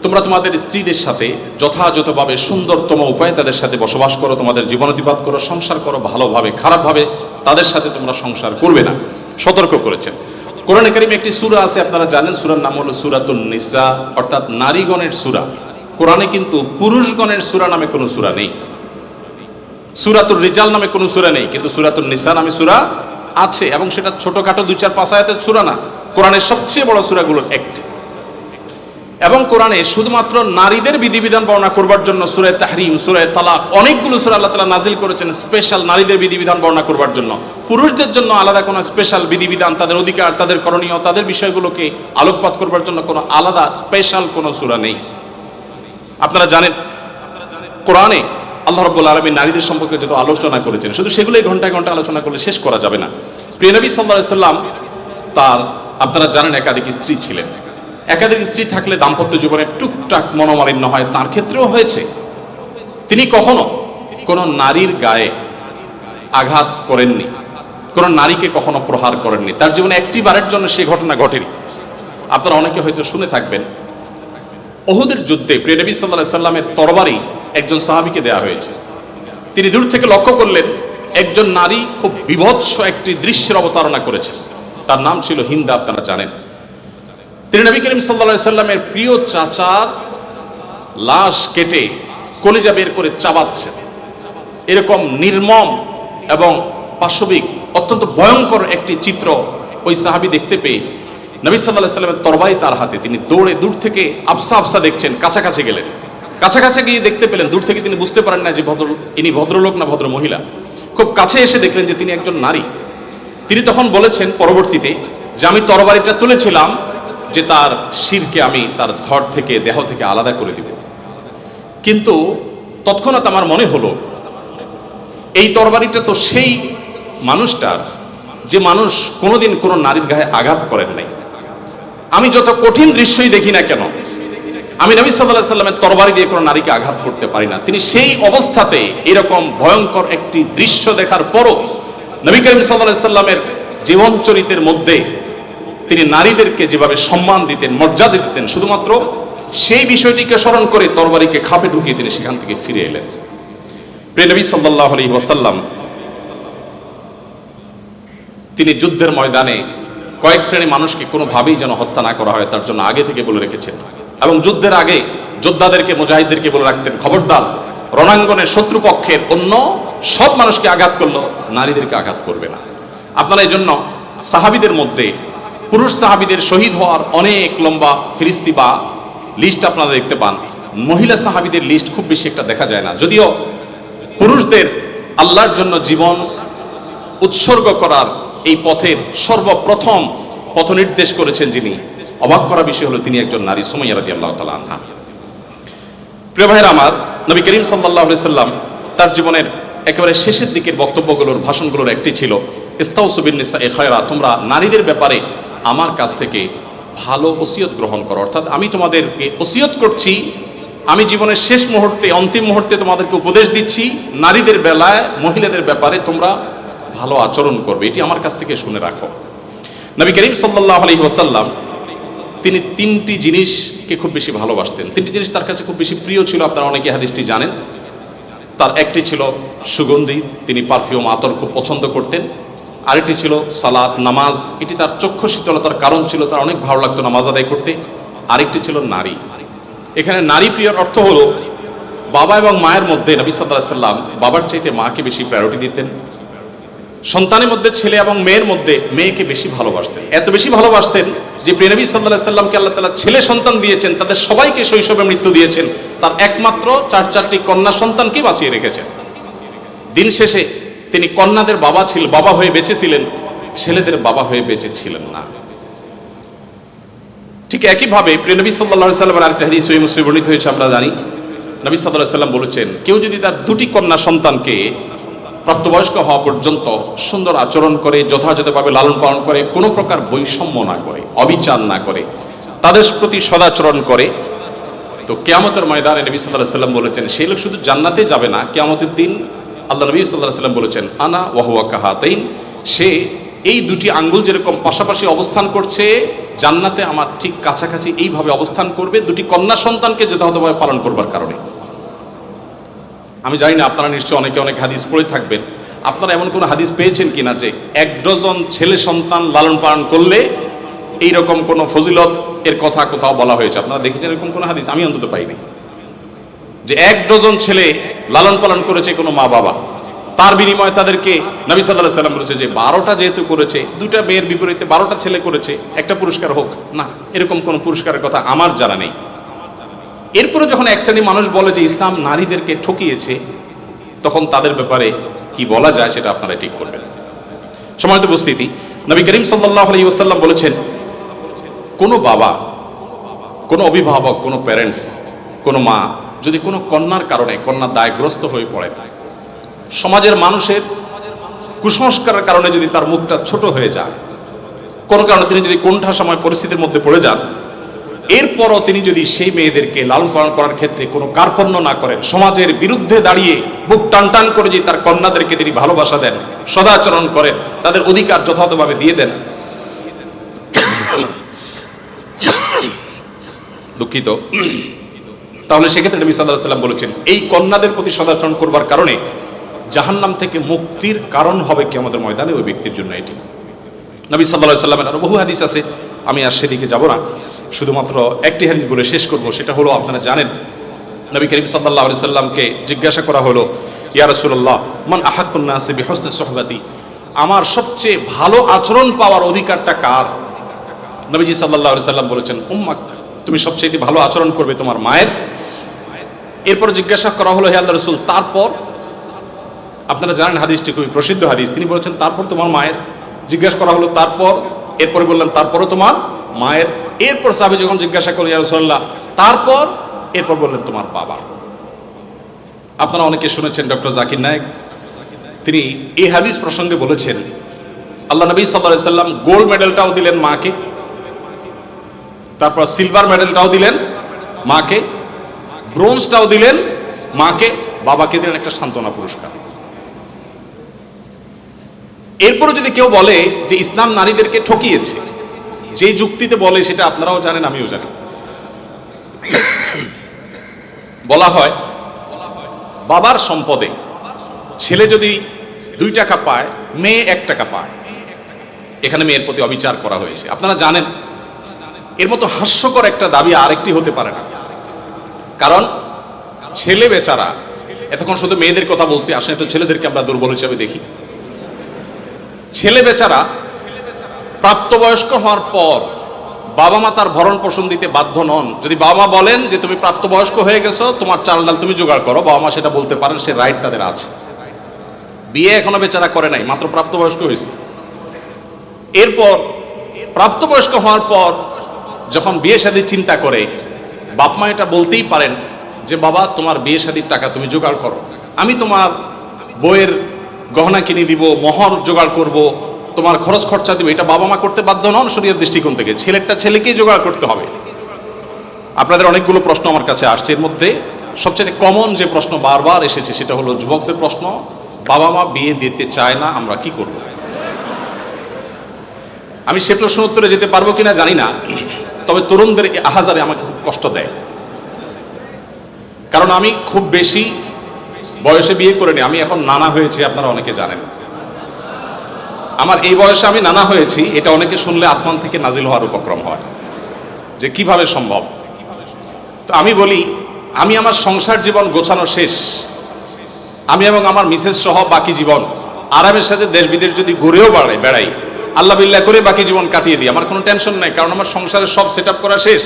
তোমরা তোমাদের স্ত্রীদের সাথে যথাযথভাবে সুন্দরতম উপায়ে তাদের সাথে বসবাস করো, তোমাদের জীবন অতিবাহিত করো, সংসার করো ভালোভাবে, খারাপভাবে তাদের সাথে তোমরা সংসার করবে না, সতর্ক করেছেন। কোরআনে কারিমে একটি সূরা আছে, আপনারা জানেন, সূরার নাম হলো সূরাতুন নিসা, অর্থাৎ নারীগণের সূরা। কোরআনে কিন্তু পুরুষগণের সূরা নামে কোনো সূরা নেই, সূরাতুর রিজাল নামে কোনো সূরা নেই, কিন্তু সূরাতুন নিসা নামে সূরা আছে, এবং সেটা ছোটখাটো 2-4-5 আয়াতের সূরা না, কোরআনের সবচেয়ে বড় সূরাগুলোর একটি। এবং কোরআনে শুধুমাত্র নারীদের বিধিবিধান বর্ণনা করবার জন্য সূরা তাহরিম, সূরা তালাক, অনেকগুলো সূরা আল্লাহ তাআলা নাজিল করেছেন স্পেশাল নারীদের বিধিবিধান বর্ণনা করবার জন্য। পুরুষদের জন্য আলাদা কোনো স্পেশাল বিধিবিধান, তাদের অধিকার, তাদের করণীয়, তাদের বিষয়গুলোকে আলোকপাত করবার জন্য কোনো আলাদা স্পেশাল কোনো সূরা নেই। আপনারা জানেন কোরআনে আল্লাহ রাব্বুল আলামিন নারীদের সম্পর্কে যত আলোচনা করেছেন, শুধু সেগুলোই ঘন্টায় ঘন্টা আলোচনা করলে শেষ করা যাবে না। প্রিয় নবী সাল্লাল্লাহু আলাইহি সাল্লাম তার, আপনারা জানেন, একাধিক স্ত্রী ছিলেন। একাধিক স্ত্রী থাকলে দাম্পত্য জীবনে টুকটাক মনোমালিন্য হয়, তার ক্ষেত্রেও হয়েছে। তিনি কখনো কোনো নারীর গায়ে আঘাত করেননি, কোনো নারীকে কখনো প্রহার করেননি, তার জীবনে একটি বারের জন্য সে ঘটনা ঘটেনি। আপনারা অনেকে হয়তো শুনে থাকবেন, উহুদের যুদ্ধে প্রিয় নবী সাল্লাল্লাহু আলাইহি সাল্লামের তরবারি একজন সাহাবীকে দেয়া হয়েছে। তিনি দূর থেকে লক্ষ্য করলেন একজন নারী খুব বিভৎস একটি দৃশ্যের অবতারণা করেছেন, তার নাম ছিল হিন্দা, আপনারা জানেন। তিনি নবী করিম সাল্লাল্লাহু আলাইহি সাল্লামের প্রিয় চাচার লাশ কেটে কলিজা বের করে চাবাচ্ছেন। এরকম নির্মম এবং পাশবিক অত্যন্ত ভয়ঙ্কর একটি চিত্র ওই সাহাবী দেখতে পেয়ে নবী সাল্লাল্লাহু আলাইহি সাল্লামের তরবারি তার হাতে, তিনি দৌড়ে দূর থেকে আফসা আফসা দেখছেন, কাছাকাছি গেলেন। কাছাকাছি গিয়ে দেখতে পেলেন, দূর থেকে তিনি বুঝতে পারেন না যে ইনি ভদ্রলোক না ভদ্র মহিলা। খুব কাছে এসে দেখলেন যে তিনি একজন নারী। তিনি তখন বলেছেন পরবর্তীতে যে আমি তরবারিটা তুলেছিলাম যে তার শিরকে আমি তার ধড় থেকে, দেহ থেকে আলাদা করে দিব, কিন্তু তৎক্ষণাৎ আমার মনে হলো এই তরবারিটা তো সেই মানুষটার যে মানুষ কোনোদিন কোনো নারীর গায়ে আঘাত করেন নাই। আমি যত কঠিন দৃশ্যই দেখি না কেন, আমি নবী সাল্লাল্লাহু আলাইহি সাল্লামের তরবারি দিয়ে কোনো নারীকে আঘাত করতে পারি না। তিনি সেই অবস্থাতে এরকম ভয়ঙ্কর একটি দৃশ্য দেখার পরও নবী করিম সাল্লাল্লাহু আলাইহি সাল্লামের জীবন চরিত্রের মধ্যে তিনি নারীদেরকে যেভাবে সম্মান দিতেন, মর্যাদা দিতেন, শুধুমাত্র সেই বিষয়টিকে স্মরণ করে তরবারিকে খাপে ঢুকিয়ে তিনি সেখান থেকে ফিরে এলেন। প্রিয় নবী সাল্লাল্লাহু আলাইহি ওয়াসাল্লাম তিনি যুদ্ধের ময়দানে কয়েক শ্রেণী মানুষকে কোনোভাবেই যেন হত্যা না করা হয় তার জন্য আগে থেকে বলে রেখেছেন, এবং যুদ্ধের আগে যোদ্ধাদেরকে, মুজাহিদদেরকে বলে রাখতেন, খবরদার রণাঙ্গনের শত্রুপক্ষের অন্য সব মানুষকে আঘাত করলো, নারীদেরকে আঘাত করবে না। আপনারা এই জন্য সাহাবীদের মধ্যে পুরুষ সাহাবীদের শহীদ হওয়ার অনেক লম্বা ফিরিস্তি বা লিস্ট আপনারা দেখতে পান, মহিলা সাহাবীদের লিস্ট খুব বেশি একটা দেখা যায় না। যদিও পুরুষদের আল্লাহর জন্য জীবন উৎসর্গ করার এই পথের সর্বপ্রথম পথ নির্দেশ করেছেন যিনি, অবাক করা বিষয় হলো তিনি একজন নারী, সুমাইয়া রাদিয়াল্লাহু তাআলা আনহা। প্রিয় ভাইরা আমার, নবী করিম সাল্লাল্লাহু আলাইহি সাল্লাম তার জীবনের একেবারে শেষের দিকের বক্তব্যগুলোর, ভাষণগুলোর একটি ছিল ইস্তাউসু বিন নিসাই খায়রা, তোমরা নারীদের ব্যাপারে আমার কাছ থেকে ভালো ওসিয়ত গ্রহণ করো। অর্থাৎ আমি তোমাদেরকে ওসিয়ত করছি, আমি জীবনের শেষ মুহূর্তে, অন্তিম মুহূর্তে তোমাদেরকে উপদেশ দিচ্ছি, নারীদের বেলায়, মহিলাদের ব্যাপারে তোমরা ভালো আচরণ করবে, এটি আমার কাছ থেকে শুনে রাখো। নবী করিম সাল্লাল্লাহু আলাইহি ওয়াসাল্লাম তিনি তিনটি জিনিসকে খুব বেশি ভালোবাসতেন। তিনটি জিনিস তার কাছে খুব বেশি প্রিয় ছিল, আপনারা অনেকে হাদিসটি জানেন। তার একটি ছিল সুগন্ধি, তিনি পারফিউম আতর খুব পছন্দ করতেন। আরেকটি ছিল সালাত নামাজ, এটি তার চক্ষু শীতলতার কারণ ছিল, তার অনেক ভালো লাগতো নামাজ আদায় করতে। আরেকটি ছিল নারী। এখানে নারী প্রিয়র অর্থ হলো বাবা এবং মায়ের মধ্যে নবী সাল্লাল্লাহু আলাইহি সাল্লাম বাবার চাইতে মাকে বেশি প্রায়োরিটি দিতেন। সন্তানের মধ্যে ছেলে এবং মেয়ের মধ্যে মেয়েকে বেশি ভালোবাসতেন, এত বেশি ভালোবাসতেন যে প্রিয় নবী সাল্লাল্লাহু আলাইহি সাল্লামকে আল্লাহ তাআলা ছেলে সন্তান দিয়েছেন, তাদের সবাইকে শৈশবে মৃত্যু দিয়েছেন, তার একমাত্র চারটি কন্যা সন্তানকে বাঁচিয়ে রেখেছেন। দিন শেষে তিনি কন্যাদের বাবা হয়ে বেঁচেছিলেন, ছেলেদের বাবা হয়ে বেঁচে ছিলেন না। ঠিক একইভাবে প্রিয় নবী সাল্লাল্লাহু আলাইহি সাল্লামের আরেকটা হাদিস সহিহ মুসলিমে বর্ণিত হয়েছে, আমরা জানি নবী সাল্লাল্লাহু আলাইহি সাল্লাম বলেছেন, কেউ যদি তার দুটি কন্যা সন্তানকে প্রাপ্তবয়স্ক হওয়া পর্যন্ত সুন্দর আচরণ করে, যথাযথভাবে লালন পালন করে, কোনো প্রকার বৈষম্য না করে, অবিচার না করে, তাদের প্রতি সদাচরণ করে, তো কিয়ামতের ময়দানে নবী সাল্লাল্লাহু আলাইহি সাল্লাম বলেছেন সেই লোক শুধু জান্নাতে যাবে না, কিয়ামতের দিন আল্লাহ নবী সাল্লাল্লাহু আলাইহি সাল্লাম বলেছেন আনা ওয়া হুয়া কাহাতাইন, সে এই দুটি আঙ্গুল যেরকম পাশাপাশি অবস্থান করছে জান্নাতে আমার ঠিক কাছাকাছি এইভাবে অবস্থান করবে, দুটি কন্যা সন্তানকে যথাযথভাবে পালন করবার কারণে। আমি জানি না আপনারা নিশ্চয় অনেকে অনেক হাদিস পড়ে থাকবেন, আপনারা এমন কোনো হাদিস পেয়েছেন কিনা যে 1 ডজন ছেলে সন্তান লালন পালন করলে এইরকম কোনো ফজিলত এর কথা কোথাও বলা হয়েছে? আপনারা দেখেছেন এরকম কোনো হাদিস? আমি অন্তত পাইনি যে 1 ডজন ছেলে লালন পালন করেছে কোনো মা বাবা, তার বিনিময়ে তাদেরকে নবী সাল্লাল্লাহু আলাইহি সাল্লাম বলেছে যে 12টা যেহেতু করেছে, 2টা মেয়ের বিপরীতে 12টা ছেলে করেছে, একটা পুরস্কার হোক না, এরকম কোনো পুরস্কারের কথা আমার জানা নেই। এরপরে যখন এক শ্রেণী মানুষ বলে যে ইসলাম নারীদেরকে ঠকিয়েছে, তখন তাদের ব্যাপারে কি বলা যায় সেটা আপনারা ঠিক করবেন। সম্মানিত উপস্থিতি, নবী করিম সাল্লাল্লাহু আলাইহি ওয়াসাল্লাম বলেছেন, কোনো বাবা, কোনো অভিভাবক, কোনো প্যারেন্টস, কোনো মা যদি কোনো কন্যার কারণে কন্যা দায়গ্রস্ত হয়ে পড়ে, সমাজের মানুষের কুসংস্কারের কারণে যদি তার মুখটা ছোট হয়ে যায়, কোনো কারণে তিনি যদি কোণঠাসাময় পরিস্থিতির মধ্যে পড়ে যান, এরপরও তিনি যদি সেই মেয়েদেরকে লালন পালন করার ক্ষেত্রে কোনো কার্পণ্য না করেন, সমাজের বিরুদ্ধে দাঁড়িয়ে বুক টান টান করে যদি তার কন্যাদেরকে তিনি ভালোবাসা দেন, সদাচরণ করেন, তাদের অধিকার যথাযথভাবে দিয়ে দেন, দুঃখিত, তাহলে সেক্ষেত্রে নবী সাল্লাল্লাহু আলাইহি সাল্লাম বলেছেন এই কন্যাদের প্রতি সদাচরণ করবার কারণে জাহান্নাম থেকে মুক্তির কারণ হবে কিয়ামতের ময়দানে ওই ব্যক্তির জন্য। এটি নবী সাল্লাল্লাহু আলাইহি সাল্লামের আরো বহু হাদিস আছে, আমি আর সেদিকে যাব না, শুধুমাত্র একটি হাদিস বলে শেষ করব। সেটা হলো, আপনারা জানেন নবী করিম সাল্লাল্লাহু আলাইহি সাল্লামকে জিজ্ঞাসা করা হলো, ইয়া রাসূলুল্লাহ মান আহাক্কুন নাসি বিহুসনি সুহবাতি, আমার সবচেয়ে ভালো আচরণ পাওয়ার অধিকারটা কার? নবীজি সাল্লাল্লাহু আলাইহি সাল্লাম বলেছেন উম্মাক, তুমি সবচেয়ে ভালো আচরণ করবে তোমার মায়ের। এরপর জিজ্ঞাসা করা হলো, হে আল্লাহর রাসূল তারপর? আপনারা জানেন হাদিসটি খুবই প্রসিদ্ধ হাদিস, তিনি বলেছেন তারপর তোমার মায়ের। জিজ্ঞাসা করা হলো তারপর, এরপরে বললেন তারপরও তোমার মায়ের। এরপর সাহাবী যখন জিজ্ঞাসা করলেন ইয়া রাসূলুল্লাহ তারপর, এরপর বললেন তোমার বাবা। আপনারা অনেকে শুনেছেন ডক্টর জাকির নায়েক, তিনি এই হাদিস প্রসঙ্গে বলেছেন আল্লাহ নবী সাল্লাল্লাহু আলাইহি সাল্লাম গোল্ড মেডেলটাও দিলেন মাকে, তারপর সিলভার মেডেলটাও দিলেন মাকে, ব্রোঞ্জটাও দিলেন মাকে, বাবাকে দিলেন একটা সান্ত্বনা পুরস্কার। এরপরে যদি কেউ বলে যে ইসলাম নারীদেরকে ঠকিয়েছে, যে যুক্তিতে বলে সেটা আপনারাও জানেন আমিও জানি, বলা হয় বাবার সম্পদে ছেলে যদি 2 টাকা পায়, মেয়ে 1 টাকা পায়, এখানে মেয়ের প্রতি অবিচার করা হয়েছে। আপনারা জানেন এর মতো হাস্যকর একটা দাবি আরেকটি হতে পারে না, কারণ ছেলে বেচারা, এতক্ষণ শুধু মেয়েদের কথা বলছি, আসলে একটু ছেলেদেরকে আমরা দুর্বল হিসেবে দেখি। ছেলে বেচারা প্রাপ্তবয়স্ক হওয়ার পর বাবা মা তার ভরণ পোষণ দিতে বাধ্য নন। যদি বাবা মা বলেন যে তুমি প্রাপ্তবয়স্ক হয়ে গেছো, তোমার চাল ডাল তুমি জোগাড় করো, বাবা মা সেটা বলতে পারেন, সে রাইট তাদের আছে। বিয়ে এখনো বেচারা করে নাই, মাত্র প্রাপ্তবয়স্ক হয়েছে। এরপর প্রাপ্তবয়স্ক হওয়ার পর যখন বিয়ে শাদীর চিন্তা করে, বাপ মা এটা বলতেই পারেন যে বাবা তোমার বিয়ে শাদীর টাকা তুমি জোগাড় করো, আমি তোমার বইয়ের গহনা কিনে দিব, মোহর জোগাড় করব, তোমার খরচ খরচা দিব। এটা বাবা মা করতে বাধ্য নন শরীয়তের দৃষ্টিকোণ থেকে, ছেলেরটা ছেলেকেই জোগাড় করতে হবে। আপনাদের অনেকগুলো প্রশ্ন আমার কাছে আসছে, এর মধ্যে সবচেয়ে কমন যে প্রশ্ন বারবার এসেছে সেটা হলো যুবকদের প্রশ্ন, বাবা মা বিয়ে দিতে চায় না, আমরা কি করব? আমি সে প্রশ্ন উত্তরে যেতে পারবো কিনা জানি না, তবে তরুণদের এই আহাজারে আমাকে খুব কষ্ট দেয়, কারণ আমি খুব বেশি বয়সে বিয়ে করিনি, আমি এখন নানা হয়েছি, আপনারা অনেকে জানেন। আমার এই বয়সে আমি নানা হয়েছি, এটা অনেকে শুনলে আসমান থেকে নাজিল হওয়ার উপক্রম হয় যে কিভাবে সম্ভব। তো আমি বলি, আমি আমার সংসার জীবন গোছানো শেষ, আমি এবং আমার মিসেস সহ বাকি জীবন আরামের সাথে দেশ বিদেশ যদি ঘুরেও বেড়াই, আল্লাহ বিল্লাহ করে বাকি জীবন কাটিয়ে দিই, আমার কোনো টেনশন নাই, কারণ আমার সংসারের সব সেট আপ করা শেষ।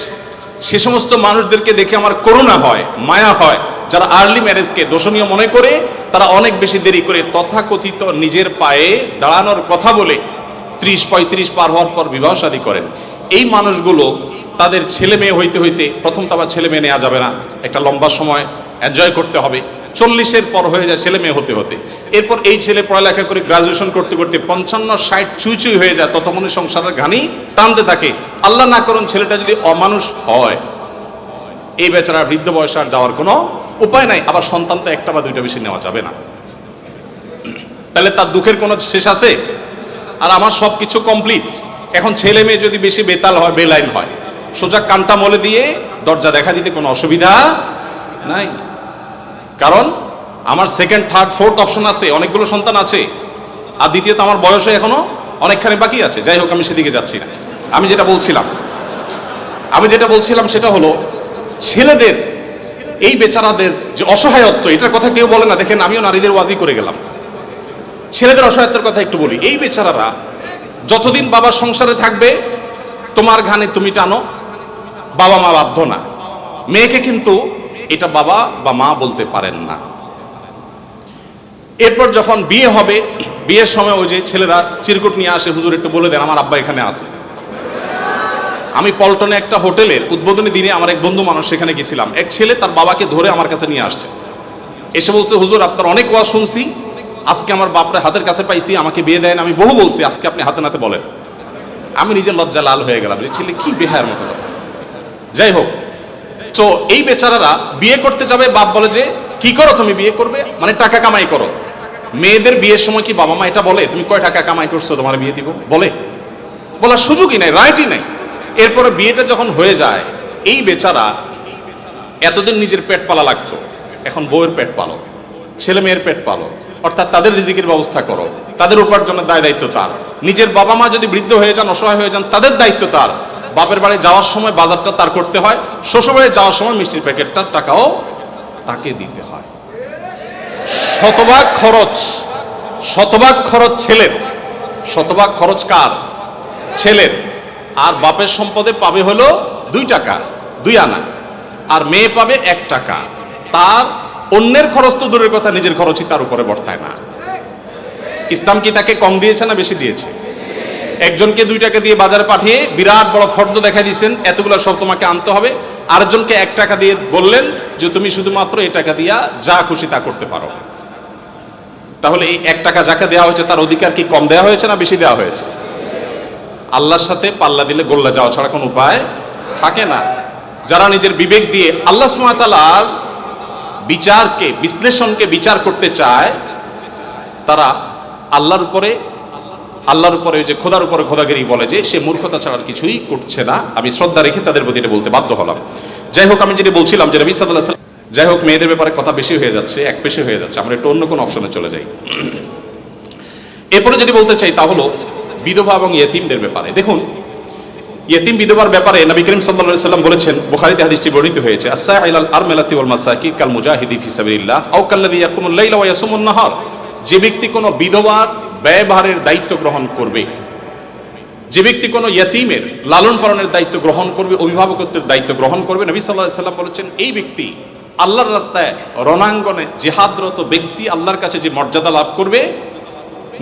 সে সমস্ত মানুষদেরকে দেখে আমার করুণা হয়, মায়া হয়, যারা আর্লি ম্যারেজকে দোষণীয় মনে করে তারা অনেক বেশি দেরি করে তথাকথিত নিজের পায়ে দাঁড়ানোর কথা বলে 30-35 পার হওয়ার পর বিবাহ শাদী করেন। এই মানুষগুলো তাদের ছেলে মেয়ে হইতে হইতে, প্রথম তো আবার ছেলে মেয়ে নেওয়া যাবে না, একটা লম্বা সময় এনজয় করতে হবে, 40-এর পর হয়ে যায় ছেলে মেয়ে হতে হতে, এরপর এই ছেলে পড়ালেখা করে গ্রাজুয়েশন করতে করতে 55-60 চুই হয়ে যায়, ততক্ষণে সংসারের ঘানি টানতে থাকে। আল্লাহ না করুন ছেলেটা যদি অমানুষ হয়, এই বেচারা বৃদ্ধ বয়সে আর যাওয়ার কোনো উপায় নাই, আবার সন্তান তো একটা বা দুইটা বেশি নেওয়া যাবে না, তাহলে তার দুঃখের কোনো শেষ আছে? আর আমার সব কিছু কমপ্লিট। এখন ছেলে মেয়ে যদি বেশি বেতাল হয়, বেলাইন হয়, সোজা কানটা মলে দিয়ে দরজা দেখা দিতে কোনো অসুবিধা নাই, কারণ আমার সেকেন্ড থার্ড ফোর্থ অপশন আছে, অনেকগুলো সন্তান আছে, আর দ্বিতীয়ত আমার বয়সে এখনো অনেকখানি বাকি আছে। যাই হোক, আমি সেদিকে যাচ্ছি না। আমি যেটা বলছিলাম সেটা হলো, ছেলেদের এই বেচারাদের যে অসহায়ত্ব, এটার কথা কেউ বলে না। দেখেন, আমিও নারীদের ওয়াজি করে গেলাম, ছেলেদের অসহায়ত্বের কথা একটু বলি। এই বেচারারা যতদিন বাবার সংসারে থাকবে, তোমার ঘানে তুমি টানো, বাবা মা বাধ্য না। মেয়েকে কিন্তু এটা বাবা বা মা বলতে পারেন না। এরপর যখন বিয়ে হবে, বিয়ের সময় ওই যে ছেলেরা চিরকুট নিয়ে আসে, হুজুর একটু বলে দেন আমার আব্বা এখানে আছে। আমি পল্টনে একটা হোটেলের উদ্বোধনী দিনে আমার এক বন্ধু মানুষ সেখানে গেছিলাম, এক ছেলে তার বাবাকে ধরে আমার কাছে নিয়ে আসছে, এসে বলছে, হুজুর আপনার অনেক ওয়াজ শুনছি, আজকে আমার বাপরে হাতের কাছে পাইছি, আমাকে বিয়ে দেন, আমি বহু বলছি, আজকে আপনি হাতে নাতে বলেন। আমি নিজের লজ্জা লাল হয়ে গেলাম, ছেলে কি বেহায়ার মতো কথা। যাই হোক, তো এই বেচারারা বিয়ে করতে যাবে, বাপ বলে যে কি করো তুমি, বিয়ে করবে মানে টাকা কামাই করো। মেয়েদের বিয়ের সময় কি বাবা মা এটা বলে তুমি কয় টাকা কামাই করছো তোমার বিয়ে দিব? বলার সুযোগই নাই, রাইটই নাই। এরপরে বিয়েটা যখন হয়ে যায়, এই বেচারা এতদিন নিজের পেট পালা লাগতো, এখন বউয়ের পেট পালো, ছেলে মেয়ের পেট পালো, অর্থাৎ তাদের রিজিকের ব্যবস্থা করো, তাদের উপার্জনের দায়িত্ব তার। নিজের বাবা মা যদি বৃদ্ধ হয়ে যান, অসহায় হয়ে যান, তাদের দায়িত্ব তার। বাপের বাড়ি যাওয়ার সময় বাজারটা তার করতে হয়, শ্বশুর বাড়ি যাওয়ার সময় মিষ্টির প্যাকেটটার টাকাও তাকে দিতে হয়। শতভাগ খরচ ছেলের, শতভাগ খরচ কার? ছেলের। আর বাপের সম্পদে পাবে হলো 2 টাকা, 2 আনা, আর মেয়ে পাবে 1 টাকা। তার অন্যের খরচ তো দূরের কথা, নিজের খরচই তার উপরে বর্তায় না। ইসলাম কি তাকে কম দিয়েছে না বেশি দিয়েছে? একজনকে 2 টাকা দিয়ে বাজারে পাঠিয়ে বিরাট বড় ফর্দ দেখা দিয়েছেন, এতগুলো সব তোমাকে আনতে হবে। আরেকজনকে 1 টাকা দিয়ে বললেন যে তুমি শুধুমাত্র এই টাকা দিয়া যা খুশি তা করতে পারো। তাহলে এই 1 টাকা যাকে দেওয়া হয়েছে তার অধিকার কি কম দেওয়া হয়েছে না বেশি দেওয়া হয়েছে? আল্লাহর সাথে পাল্লা দিলে গোল্লা যাওয়া ছাড়া কোনো উপায় থাকে না। যারা নিজের বিবেক দিয়ে আল্লাহ সুবহানাহু ওয়া তাআলার বিচারকে, বিশ্লেষণকে বিচার করতে চায়, তারা আল্লাহর উপরে ওই যে খোদার উপরে খোদাগিরি বলে, যে সে মূর্খতা ছাড়া কিছুই করছে না। আমি শ্রদ্ধা রেখে তাদের প্রতি এটা বলতে বাধ্য হলাম। যাই হোক, আমি যেটা বলছিলাম যে নবী সাল্লাল্লাহু আলাইহি ওয়াসাল্লাম, যাই হোক, মেয়েদের ব্যাপারে কথা বেশি হয়ে যাচ্ছে, এক পেশে হয়ে যাচ্ছে, আমরা একটু অন্য কোনো অপশনে চলে যাই। এরপরে যেটি বলতে চাই তা হলো বিধবা এবং ইয়েতিমদের ব্যাপারে। দেখুন, ইয়েতিম বিধবার ব্যাপারে নবী করিম সাল্লাল্লাহু আলাইহি ওয়াসাল্লাম বলেছেন, বুখারীতে হাদিসটি বর্ণিত হয়েছে, আস-সাইলাল আরমালাতি ওয়াল মাসাকিন কাল মুজাহিদি ফি সাবিলিল্লাহ আও কাল্লাযী ইয়াকুমুল লাইলা ওয়া ইয়াসুমুন নাহার। যে ব্যক্তি কোনো বিধবার ব্যয়ভারের দায়িত্ব গ্রহণ করবে, যে ব্যক্তি কোনো ইয়েতিমের লালন পালনের দায়িত্ব গ্রহণ করবে, অভিভাবকত্বের দায়িত্ব গ্রহণ করবে, নবী সাল্লাল্লাহু আলাইহি ওয়াসাল্লাম বলেছেন, এই ব্যক্তি আল্লাহর রাস্তায় রণাঙ্গনে জিহাদরত ব্যক্তি আল্লাহর কাছে যে মর্যাদা লাভ করবে,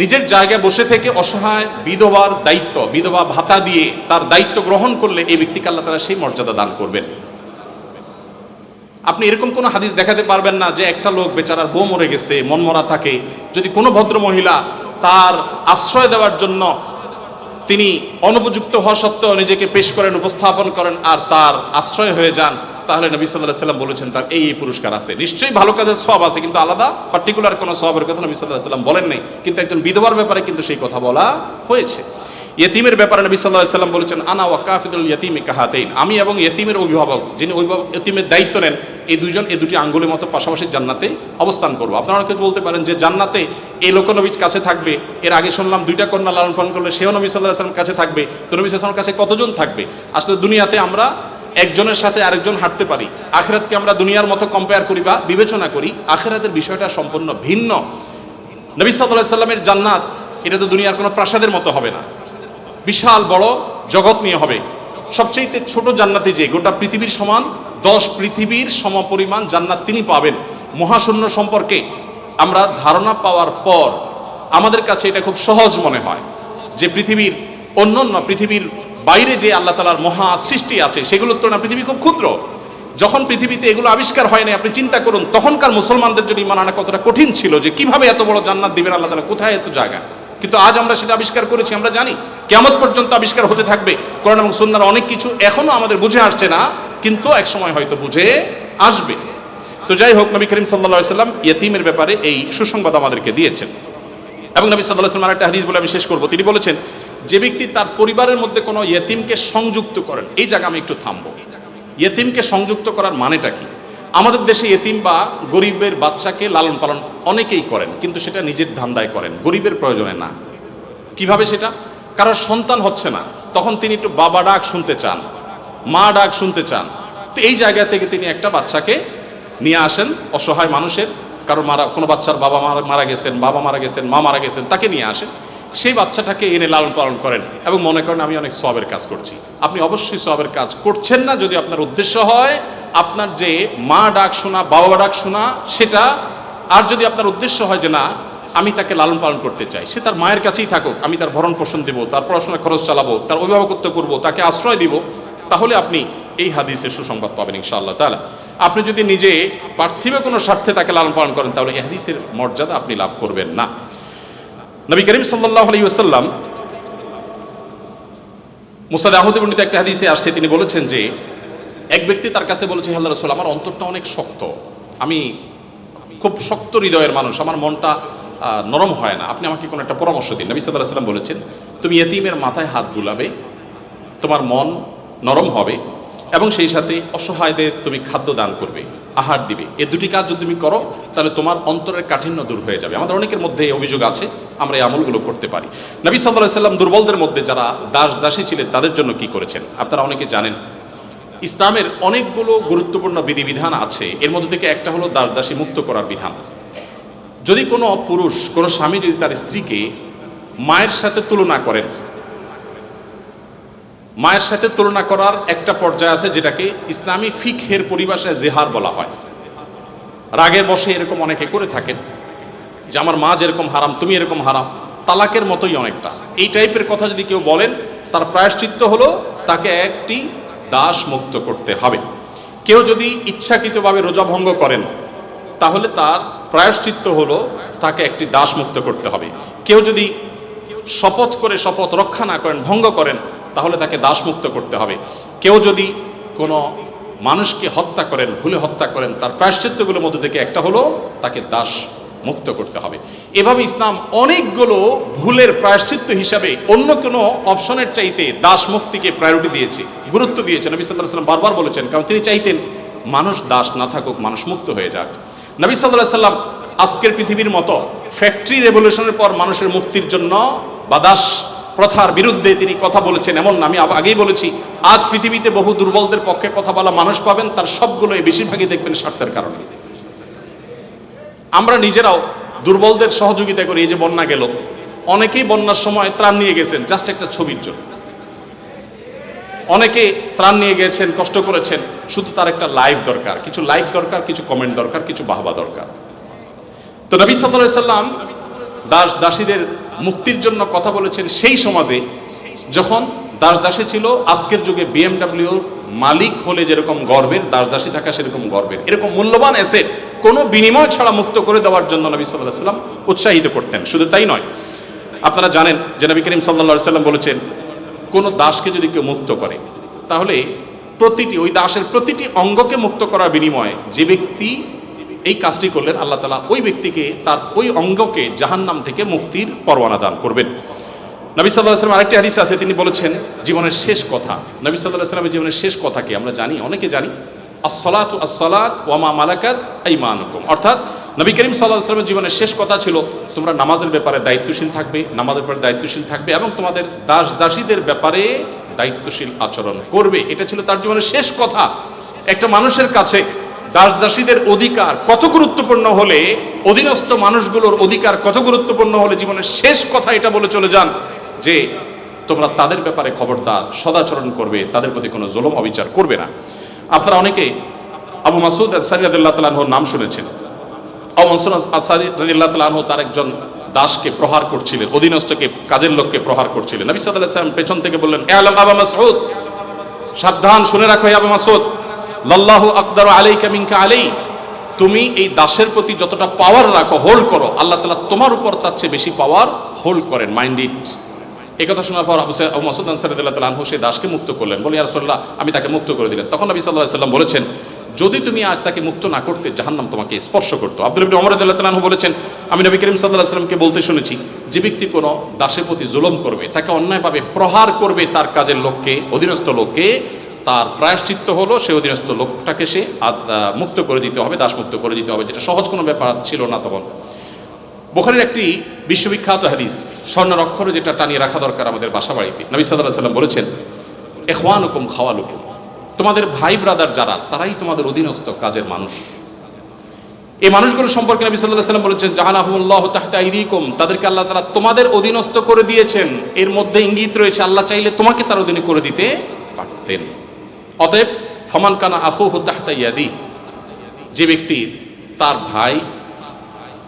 নিজের জায়গায় বসে থেকে অসহায় বিধবার দায়িত্ব, বিধবা ভাতা দিয়ে তার দায়িত্ব গ্রহণ করলে এই ব্যক্তিকে আল্লাহ তাআলা সেই মর্যাদা দান করবেন। আপনি এরকম কোনো হাদিস দেখাতে পারবেন না যে একটা লোক বেচারার বউ মরে গেছে, মনমরা থাকে, যদি কোনো ভদ্র মহিলা তার আশ্রয় দেওয়ার জন্য তিনি অনুপযুক্ত হওয়া সত্ত্বেও নিজেকে পেশ করেন, উপস্থাপন করেন, আর তার আশ্রয় হয়ে যান, তাহলে নবী সাল্লাল্লাহু আলাইহি ওয়াসাল্লাম বলেছেন তার এই পুরস্কার আছে। নিশ্চয়ই ভালো কাজের সওয়াব আছে, কিন্তু আলাদা পার্টিকুলার কোনো সওয়াবের কথা নবী সাল্লাল্লাহু আলাইহি ওয়াসাল্লাম বলেন নাই, কিন্তু একজন বিধবার ব্যাপারে কিন্তু সেই কথা বলা হয়েছে। ইয়েতিমের ব্যাপারে নবী সাল্লাল্লাহু আলাইহি ওয়াসাল্লাম বলেছেন, আনা ওয়া কাফিলুল ইয়াতীমি কাহাতাইন, আমি এবং ইয়েতিমের অভিভাবক, যিনি ইয়েতিমের দায়িত্ব নেন, এই দুইজন এই দুটি আঙ্গুলের মতো পাশাপাশি জান্নাতে অবস্থান করবো। আপনারা অনেকে বলতে পারেন যে জান্নাতে এই লোক নবীর কাছে থাকবে, এর আগে শুনলাম দুইটা কন্যা লালন পালন করলে সেও নবী সাল্লাল্লাহু আলাইহি ওয়াসাল্লাম কাছে থাকবে, তো নবী সাল্লাল্লাহু আলাইহি ওয়াসাল্লামের কাছে কতজন থাকবে? আসলে দুনিয়াতে আমরা একজনের সাথে আরেকজন হাঁটতে পারি, আখিরাতকে আমরা দুনিয়ার মতো কম্পেয়ার করি বা বিবেচনা করি, আখিরাতের বিষয়টা সম্পূর্ণ ভিন্ন। নবী সাল্লাল্লাহু আলাইহি ওয়াসাল্লামের জান্নাত এটা তো দুনিয়ার কোনো প্রাসাদের মতো হবে না, বিশাল বড় জগৎ নিয়ে হবে। সবচেয়ে ছোট জান্নাতে যে গোটা পৃথিবীর সমান 10 পৃথিবীর সমপরিমাণ জান্নাত তিনি পাবেন। মহাশূন্য সম্পর্কে আমরা ধারণা পাওয়ার পর আমাদের কাছে এটা খুব সহজ মনে হয় যে পৃথিবীর অন্যান্য পৃথিবীর বাইরে যে আল্লাহ তাআলার মহা সৃষ্টি আছে সেগুলোর তুলনায় পৃথিবী খুব ক্ষুদ্র। যখন পৃথিবীতে এগুলো আবিষ্কার হয় না, আপনি চিন্তা করুন তখনকার মুসলমানদের জন্য ঈমান আনা কতটা কঠিন ছিল, যে কিভাবে এত বড় জান্নাত দিবেন আল্লাহ তাআলা, কোথায় এত জায়গা। কিন্তু আজ আমরা সেটা আবিষ্কার করেছি, আমরা জানি কিয়ামত পর্যন্ত আবিষ্কার হতে থাকবে। কোরআন এবং সুন্নাহর অনেক কিছু এখনো আমাদের বুঝে আসছে না, কিন্তু এক সময় হয়তো বুঝে আসবে। তো যাই হোক, নবী করিম সাল্লাল্লাহু আলাইহি ওয়াসাল্লাম ইয়েতিমের ব্যাপারে এই সুসংবাদ আমাদেরকে দিয়েছেন। এবং নবী সাল্লাল্লাহু আলাইহি ওয়াসাল্লাম একটা হাদিস বলে আমি শেষ করব, তিনি বলেছেন যে ব্যক্তি তার পরিবারের মধ্যে কোনো ইয়েতিমকে সংযুক্ত করেন, এই জায়গা আমি একটু থামবো। ইয়েতিমকে সংযুক্ত করার মানেটা কি? আমাদের দেশে ইয়েতিম বা গরিবের বাচ্চাকে লালন পালন অনেকেই করেন, কিন্তু সেটা নিজের ধান্দায় করেন, গরিবের প্রয়োজনে না। কিভাবে সেটা? কারোর সন্তান হচ্ছে না, তখন তিনি একটু বাবা ডাক শুনতে চান, মা ডাক শুনতে চান, তো এই জায়গা থেকে তিনি একটা বাচ্চাকে নিয়ে আসেন, অসহায় মানুষের, কারো কোনো বাচ্চার বাবা মারা গেছেন, বাবা মারা গেছেন, মা মারা গেছেন, তাকে নিয়ে আসেন, সেই বাচ্চাটাকে এনে লালন পালন করেন এবং মনে করেন আমি অনেক সওয়াবের কাজ করছি। আপনি অবশ্যই সওয়াবের কাজ করছেন না যদি আপনার উদ্দেশ্য হয় আপনার যে মা ডাক শোনা, বাবা ডাক শোনা সেটা, আর যদি আপনার উদ্দেশ্য হয় যে না আমি তাকে লালন পালন করতে চাই, সে তার মায়ের কাছেই থাকুক, আমি তার ভরণ পোষণ দেবো, তার পড়াশোনার খরচ চালাবো, তার অভিভাবকত্ব করব, তাকে আশ্রয় দিব, তাহলে আপনি এই হাদিসের সুসংবাদ পাবেন ইনশাআল্লাহ তাআলা। আপনি যদি নিজে পার্থিব কোনো স্বার্থে তাকে লালন পালন করেন তাহলে এই হাদিসের মর্যাদা আপনি লাভ করবেন না। নবী করিম সাল্লাল্লাহু আলাইহি ওয়াসাল্লাম মুসনাদ আহমদে বর্ণিত একটা হাদিসে আসছে, তিনি বলেছেন যে এক ব্যক্তি তার কাছে বলেছে, হে আল্লাহর রাসূল, আমার অন্তরটা অনেক শক্ত, আমি খুব শক্ত হৃদয়ের মানুষ, আমার মনটা নরম হয় না, আপনি আমাকে কোনো একটা পরামর্শ দিন। নবী সাল্লাল্লাহু আলাইহি ওয়াসাল্লাম বলেছেন, তুমি ইয়েতিমের মাথায় হাত বুলাবে, তোমার মন নরম হবে, এবং সেই সাথে অসহায়দের তুমি খাদ্য দান করবে, আহার দিবে। এই দুটি কাজ যদি তুমি করো তাহলে তোমার অন্তরের কাঠিন্য দূর হয়ে যাবে। আমাদের অনেকের মধ্যে এই অভিযোগ আছে, আমরা এই আমলগুলো করতে পারি। নবী সাল্লাল্লাহু আলাইহি ওয়াসাল্লাম দুর্বলদের মধ্যে যারা দাসী ছিলেন তাদের জন্য কি করেছেন আপনারা অনেকে জানেন। ইসলামের অনেকগুলো গুরুত্বপূর্ণ বিধিবিধান আছে, এর মধ্যে থেকে একটা হলো দাসী মুক্ত করার বিধান। যদি কোনো পুরুষ, কোনো স্বামী যদি তার স্ত্রীকে মায়ের সাথে তুলনা করেন, মায়ের সাথে তুলনা করার একটা পর্যায়ে আছে যেটাকে ইসলামী ফিকহের পরিভাষায় জেহার বলা হয়। রাগের বশে এরকম অনেকে করে থাকেন যে আমার মা যেরকম হারাম তুমি এরকম হারাম, তালাকের মতোই অনেকটা, এই টাইপের কথা যদি কেউ বলেন তার প্রায়শ্চিত্ত হলো তাকে একটি দাস মুক্ত করতে হবে। কেউ যদি ইচ্ছাকৃতভাবে রোজা ভঙ্গ করেন তাহলে তার প্রায়শ্চিত্ত হলো তাকে একটি দাস মুক্ত করতে হবে। কেউ যদি শপথ করে শপথ রক্ষা না করেন, ভঙ্গ করেন, তাহলে তাকে দাস মুক্ত করতে হবে। কেউ যদি কোনো মানুষকে হত্যা করেন, ভুলে হত্যা করেন, তার প্রায়শ্চিত্তগুলোর মধ্যে থেকে একটা হলো তাকে দাস মুক্ত করতে হবে। এভাবে ইসলাম অনেকগুলো ভুলের প্রায়শ্চিত্ত হিসাবে অন্য কোনো অপশনের চাইতে দাস মুক্তিকে প্রায়োরিটি দিয়েছে, গুরুত্ব দিয়েছে। নবী সাল্লাল্লাহু আলাইহি ওয়াসাল্লাম বারবার বলেছেন, কারণ তিনি চাইতেন মানুষ দাস না থাকুক, মানুষ মুক্ত হয়ে যাক। নবী সাল্লাল্লাহু আলাইহি ওয়াসাল্লাম আজকের পৃথিবীর মতো ফ্যাক্টরি রেভলিউশনের পর মানুষের মুক্তির জন্য বা দাস প্রথার বিরুদ্ধে তিনি কথা বলেছেন এমন না। আমি আগেই বলেছি, আজ পৃথিবীতে বহু দুর্বলদের পক্ষে কথা বলা মানুষ পাবেন, তার সবগুলোই বেশিরভাগই দেখবেন স্বার্থের কারণে। আমরা নিজেরাও দুর্বলদের সহযোগিতা করি। এই যে বন্যা গেল, অনেকেই বন্যার সময় ত্রাণ নিয়ে গেছেন জাস্ট একটা ছবির জন্য, অনেকে ত্রাণ নিয়ে গেছেন, কষ্ট করেছেন, শুধু তার একটা লাইভ দরকার, কিছু লাইক দরকার, কিছু কমেন্ট দরকার, কিছু বাহবা দরকার। তো নবী সাল্লাল্লাহু আলাইহি ওয়াসাল্লাম দাসীদের মুক্তির জন্য কথা বলেছেন সেই সমাজে যখন দাসী ছিল আজকের যুগে বিএমডব্লিউর মালিক হলে যেরকম গর্বের, দাসী থাকা সেরকম গর্বের, এরকম মূল্যবান অ্যাসেট কোনো বিনিময় ছাড়া মুক্ত করে দেওয়ার জন্য নবী সাল্লাল্লাহু আলাইহি ওয়াসাল্লাম উৎসাহিত করতেন। শুধু তাই নয়, আপনারা জানেন যে নবী করিম সাল্লাল্লাহু আলাইহি ওয়াসাল্লাম বলেছেন, কোনো দাসকে যদি কেউ মুক্ত করে তাহলে ওই দাসের প্রতিটি অঙ্গকে মুক্ত করার বিনিময়ে যে ব্যক্তি এই কাজটি করলেন আল্লাহ তাআলা ওই ব্যক্তিকে তার ওই অঙ্গকে জাহান্নাম থেকে মুক্তির পরওয়ানা দান করবেন। নবী সাল্লাল্লাহু আলাইহি ওয়াসাল্লাম আরেকটি হাদিস আছে, তিনি বলেছেন জীবনের শেষ কথা। নবী সাল্লাল্লাহু আলাইহি ওয়াসাল্লামের জীবনের শেষ কথা কি আমরা জানি, অনেকে জানি, আসসালাতু আসসালাত ওয়া মা মালাকাত আইমানুকুম। অর্থাৎ নবী করিম সাল্লাল্লাহু আলাইহি ওয়াসাল্লামের জীবনের শেষ কথা ছিল তোমরা নামাজের ব্যাপারে দায়িত্বশীল থাকবে, নামাজের ব্যাপারে দায়িত্বশীল থাকবে এবং তোমাদের দাস দাসীদের ব্যাপারে দায়িত্বশীল আচরণ করবে। এটা ছিল তার জীবনের শেষ কথা। একটা মানুষের কাছে দাস দাসীদের অধিকার কত গুরুত্বপূর্ণ হলে, অধীনস্থ মানুষগুলোর অধিকার কত গুরুত্বপূর্ণ হলে জীবনের শেষ কথা এটা বলে চলে যান যে তোমরা তাদের ব্যাপারে খবরদার সদাচরণ করবে, তাদের প্রতি কোনো জুলুম অবিচার করবে না। আপনারা অনেকে আবু মাসউদ আনসারী রাদিয়াল্লাহু তাআলা আনহুর নাম শুনেছেন। আবু মাসউদ আনসারী রাদিয়াল্লাহু তাআলা আনহু তার একজন দাসকে প্রহার করছিলেন, অধীনস্থকে, কাজের লোককে প্রহার করছিলেন। নবী সাল্লাল্লাহু আলাইহি ওয়াসাল্লাম পেছন থেকে বললেন, আলাম আবু মাসউদ, সাবধান, শুনে রাখো হে আবু মাসউদ, লাল্লাহু আকদারু আলাইকা মিনকা আলাই, তুমি এই দাসের প্রতি যতটা পাওয়ার রাখো, হোল্ড করো, আল্লাহ তাআলা তোমার উপর তার চেয়ে বেশি পাওয়ার হোল্ড করেন, মাইন্ড ইট। এই কথা শোনার পর আবু মাসউদ আনসারী রাদিয়াল্লাহু তাআলা আনহু সেই দাসকে মুক্ত করলেন, বলে ইয়া রাসূলুল্লাহ আমি তাকে মুক্ত করে দিলেন। তখন নবী সাল্লাল্লাহু আলাইহি ওয়াসাল্লাম বলেছেন, যদি তুমি আজ তাকে মুক্ত না করতে জাহান্নাম তোমাকে স্পর্শ করতো। আব্দুল্লাহ ইবনে ওমর রাদিয়াল্লাহু তাআলা আনহু বলেছেন, আমি নবী করিম সাল্লাল্লাহু আলাইহি ওয়াসাল্লামকে বলতে শুনেছি, যে ব্যক্তি কোনো দাসের প্রতি জুলুম করবে, তাকে অন্যায়ভাবে প্রহার করবে তার কাজের লোককে, অধীনস্থ লোককে, তার প্রায়শ্চিত্ত হলো সে অধীনস্থ লোকটাকে সে মুক্ত করে দিতে হবে, দাস মুক্ত করে দিতে হবে, যেটা সহজ কোনো ব্যাপার ছিল না তখন। বুখারীর একটি বিশ্ববিখ্যাত হাদিস, স্বর্ণের অক্ষরে যেটা টানিয়ে রাখা দরকার আমাদের বাসা বাড়িতে। নবী সাল্লাল্লাহু আলাইহি ওয়াসাল্লাম বলেছেন, ইখওয়ানুকুম খাওয়ালুকুম, তোমাদের ভাই ব্রাদার যারা, তারাই তোমাদের অধীনস্থ কাজের মানুষ। এই মানুষগুলো সম্পর্কে নবী সাল্লাল্লাহু আলাইহি ওয়াসাল্লাম বলেছেন, জাহানাহুমুল্লাহু তাহতা আইদিকুম, তাদেরকে আল্লাহ তাআলা তোমাদের অধীনস্থ করে দিয়েছেন। এর মধ্যে ইঙ্গিত রয়েছে আল্লাহ চাইলে তোমাকে তার অধীনে করে দিতে পারতেন। অতএব ফামান কানা আখুহু তাহতা ইয়াদি, যে ব্যক্তি তার ভাই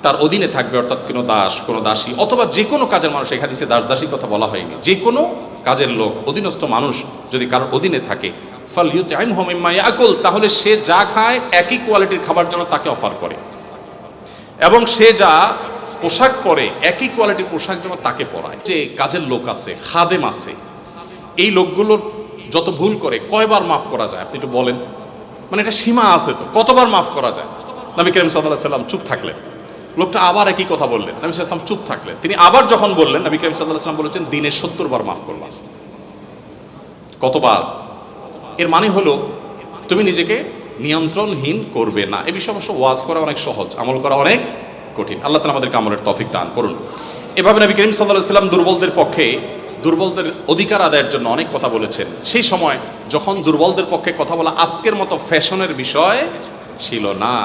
তার অধীনে থাকবে, অর্থাৎ কোনো দাস, কোনো দাসী অথবা যে কোনো কাজের মানুষ, এই হাদিসে দাস দাসীর কথা বলা হয়নি, যে কোনো কাজের লোক, অধীনস্থ মানুষ যদি কারোর অধীনে থাকে, ফালইউতইমহু মিম্মা ইয়াকুল, তাহলে সে যা খায় একই কোয়ালিটির খাবার যেন তাকে অফার করে, এবং সে যা পোশাক পরে একই কোয়ালিটির পোশাক যেন তাকে পরায়। যে কাজের লোক আছে, খাদেম আছে, এই লোকগুলোর যত ভুল করে কয়বার মাফ করা যায় আপনি একটু বলেন? মানে এটা সীমা আছে তো, কতবার মাফ করা যায়? নবী করিম সাল্লাল্লাহু আলাইহি ওয়াসাল্লাম চুপ থাকলেন, লোকটা আবার একই কথা বললেন, নবী সাল্লাল্লাহু আলাইহি ওয়াসাল্লাম চুপ থাকলেন। তিনি আবার যখন বললেন, নবী করিম সাল্লাল্লাহু আলাইহি ওয়াসাল্লাম বলেছেন, দিনে 70 বার মাফ করলাম। কতবার? এর মানে হলো তুমি নিজেকে নিয়ন্ত্রণহীন করবে না। এই বিষয়ে অবশ্য ওয়াজ করা অনেক সহজ, আমল করা অনেক কঠিন। আল্লাহ তাআলা আমাদেরকে আমলের তৌফিক দান করুন। এভাবে নবী করিম সাল্লাল্লাহু আলাইহি ওয়াসাল্লাম দুর্বলদের পক্ষে, দুর্বলদের অধিকার আদায়ের জন্য অনেক কথা বলেছেন। সেই সময় যখন দুর্বলদের পক্ষে কথা বলা আজকের মতো ফ্যাশনের বিষয় ছিল না।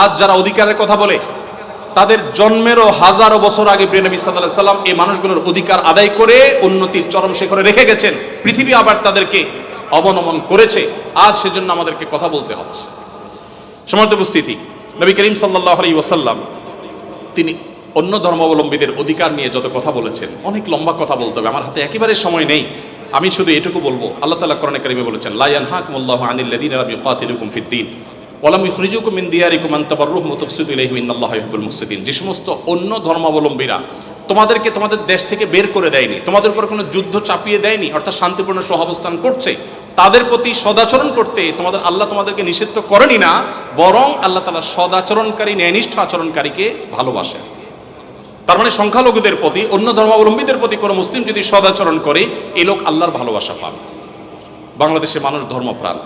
আজ যারা অধিকারের কথা বলে, তাদের জন্মেরও হাজারো বছর আগে প্রিয় নবী সাল্লাল্লাহু আলাইহি ওয়াসাল্লাম এই মানুষগুলোর অধিকার আদায় করে উন্নতির চরম শিখরে রেখে গেছেন। পৃথিবী আবার তাদেরকে অবনমন করেছে, আজ সেজন্য আমাদেরকে কথা বলতে হচ্ছে। সম্মানিত উপস্থিতি, নবী করিম সাল্লাল্লাহু আলাইহি ওয়াসাল্লাম তিনি অন্য ধর্মাবলম্বীদের অধিকার নিয়ে যত কথা বলেছেন, অনেক লম্বা কথা বলতে হবে, আমার হাতে একেবারে সময় নেই। আমি শুধু এটুকু বলবো, আল্লাহ তাআলা কোরআনে কারিমে বলেছেন, লা ইয়ানহাকুমুল্লাহু আনিল্লাযীনা লাম ইউকাতিলুকুম ফিদ-দীন ওয়া লাম ইখরিজুকুম মিন দিয়ারিকুম আন তাবাররুহুম ওয়া তুকসিতু ইলাইহিম ইন্নাল্লাহা ইউহিব্বুল মুকসিতিন। যে সমস্ত অন্য ধর্মাবলম্বীরা তোমাদেরকে তোমাদের দেশ থেকে বের করে দেয়নি, তোমাদের উপর কোনো যুদ্ধ চাপিয়ে দেয়নি, অর্থাৎ শান্তিপূর্ণ সহাবস্থান করছে, তাদের প্রতি সদাচরণ করতে আল্লাহ তোমাদেরকে নিষিদ্ধ করেনি না, বরং আল্লাহ তাআলা সদাচরণকারী, ন্যায়নিষ্ঠ আচরণকারীকে ভালোবাসেন। তার মানে সংখ্যালঘুদের প্রতি, অন্য ধর্মাবলম্বীদের প্রতি কোনো মুসলিম যদি সদাচরণ করে, এই লোক আল্লাহর ভালোবাসা পাবে। বাংলাদেশে মানুষ ধর্মপ্রাণ,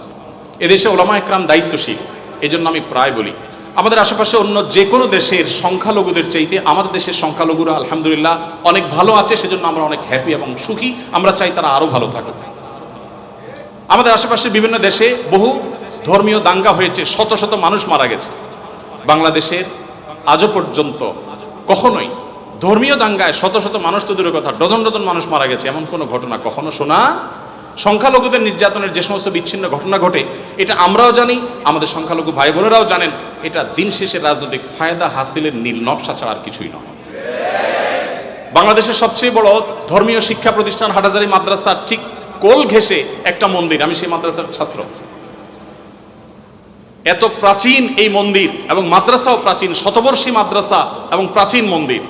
এদেশে ওলামা একরাম দায়িত্বশীল। এই জন্য আমি প্রায় বলি, আমাদের আশেপাশে অন্য যে কোনো দেশের সংখ্যালঘুদের চাইতে আমাদের দেশের সংখ্যালঘুরা আলহামদুলিল্লাহ অনেক ভালো আছে, সেজন্য আমরা অনেক হ্যাপি এবং সুখী। আমরা চাই তারা আরও ভালো থাকুক। আমাদের আশেপাশে বিভিন্ন দেশে বহু ধর্মীয় দাঙ্গা হয়েছে, শত শত মানুষ মারা গেছে। বাংলাদেশের আজও পর্যন্ত কখনোই ধর্মীয় দাঙ্গায় শত শত মানুষ তো দূরের কথা, ডজন ডজন মানুষ মারা গেছে, এমন কোনো ঘটনা কখনো শোনা। সংখ্যালঘুদের নির্যাতনের যে সমস্ত বিচ্ছিন্ন ঘটনা ঘটে, এটা আমরাও জানি, আমাদের সংখ্যালঘু ভাই বোনেরাও জানেন। এটা দিন শেষে রাজনৈতিক ফায়দা হাসিলের নীল নকশা ছাড়া আর কিছুই নয়। বাংলাদেশের সবচেয়ে বড় ধর্মীয় শিক্ষা প্রতিষ্ঠান হাটহাজারী মাদ্রাসার ঠিক কোল ঘেঁষে একটা মন্দির, আমি সেই মাদ্রাসার ছাত্র। এত প্রাচীন এই মন্দির এবং মাদ্রাসাও প্রাচীন, শতবর্ষী মাদ্রাসা এবং প্রাচীন মন্দির।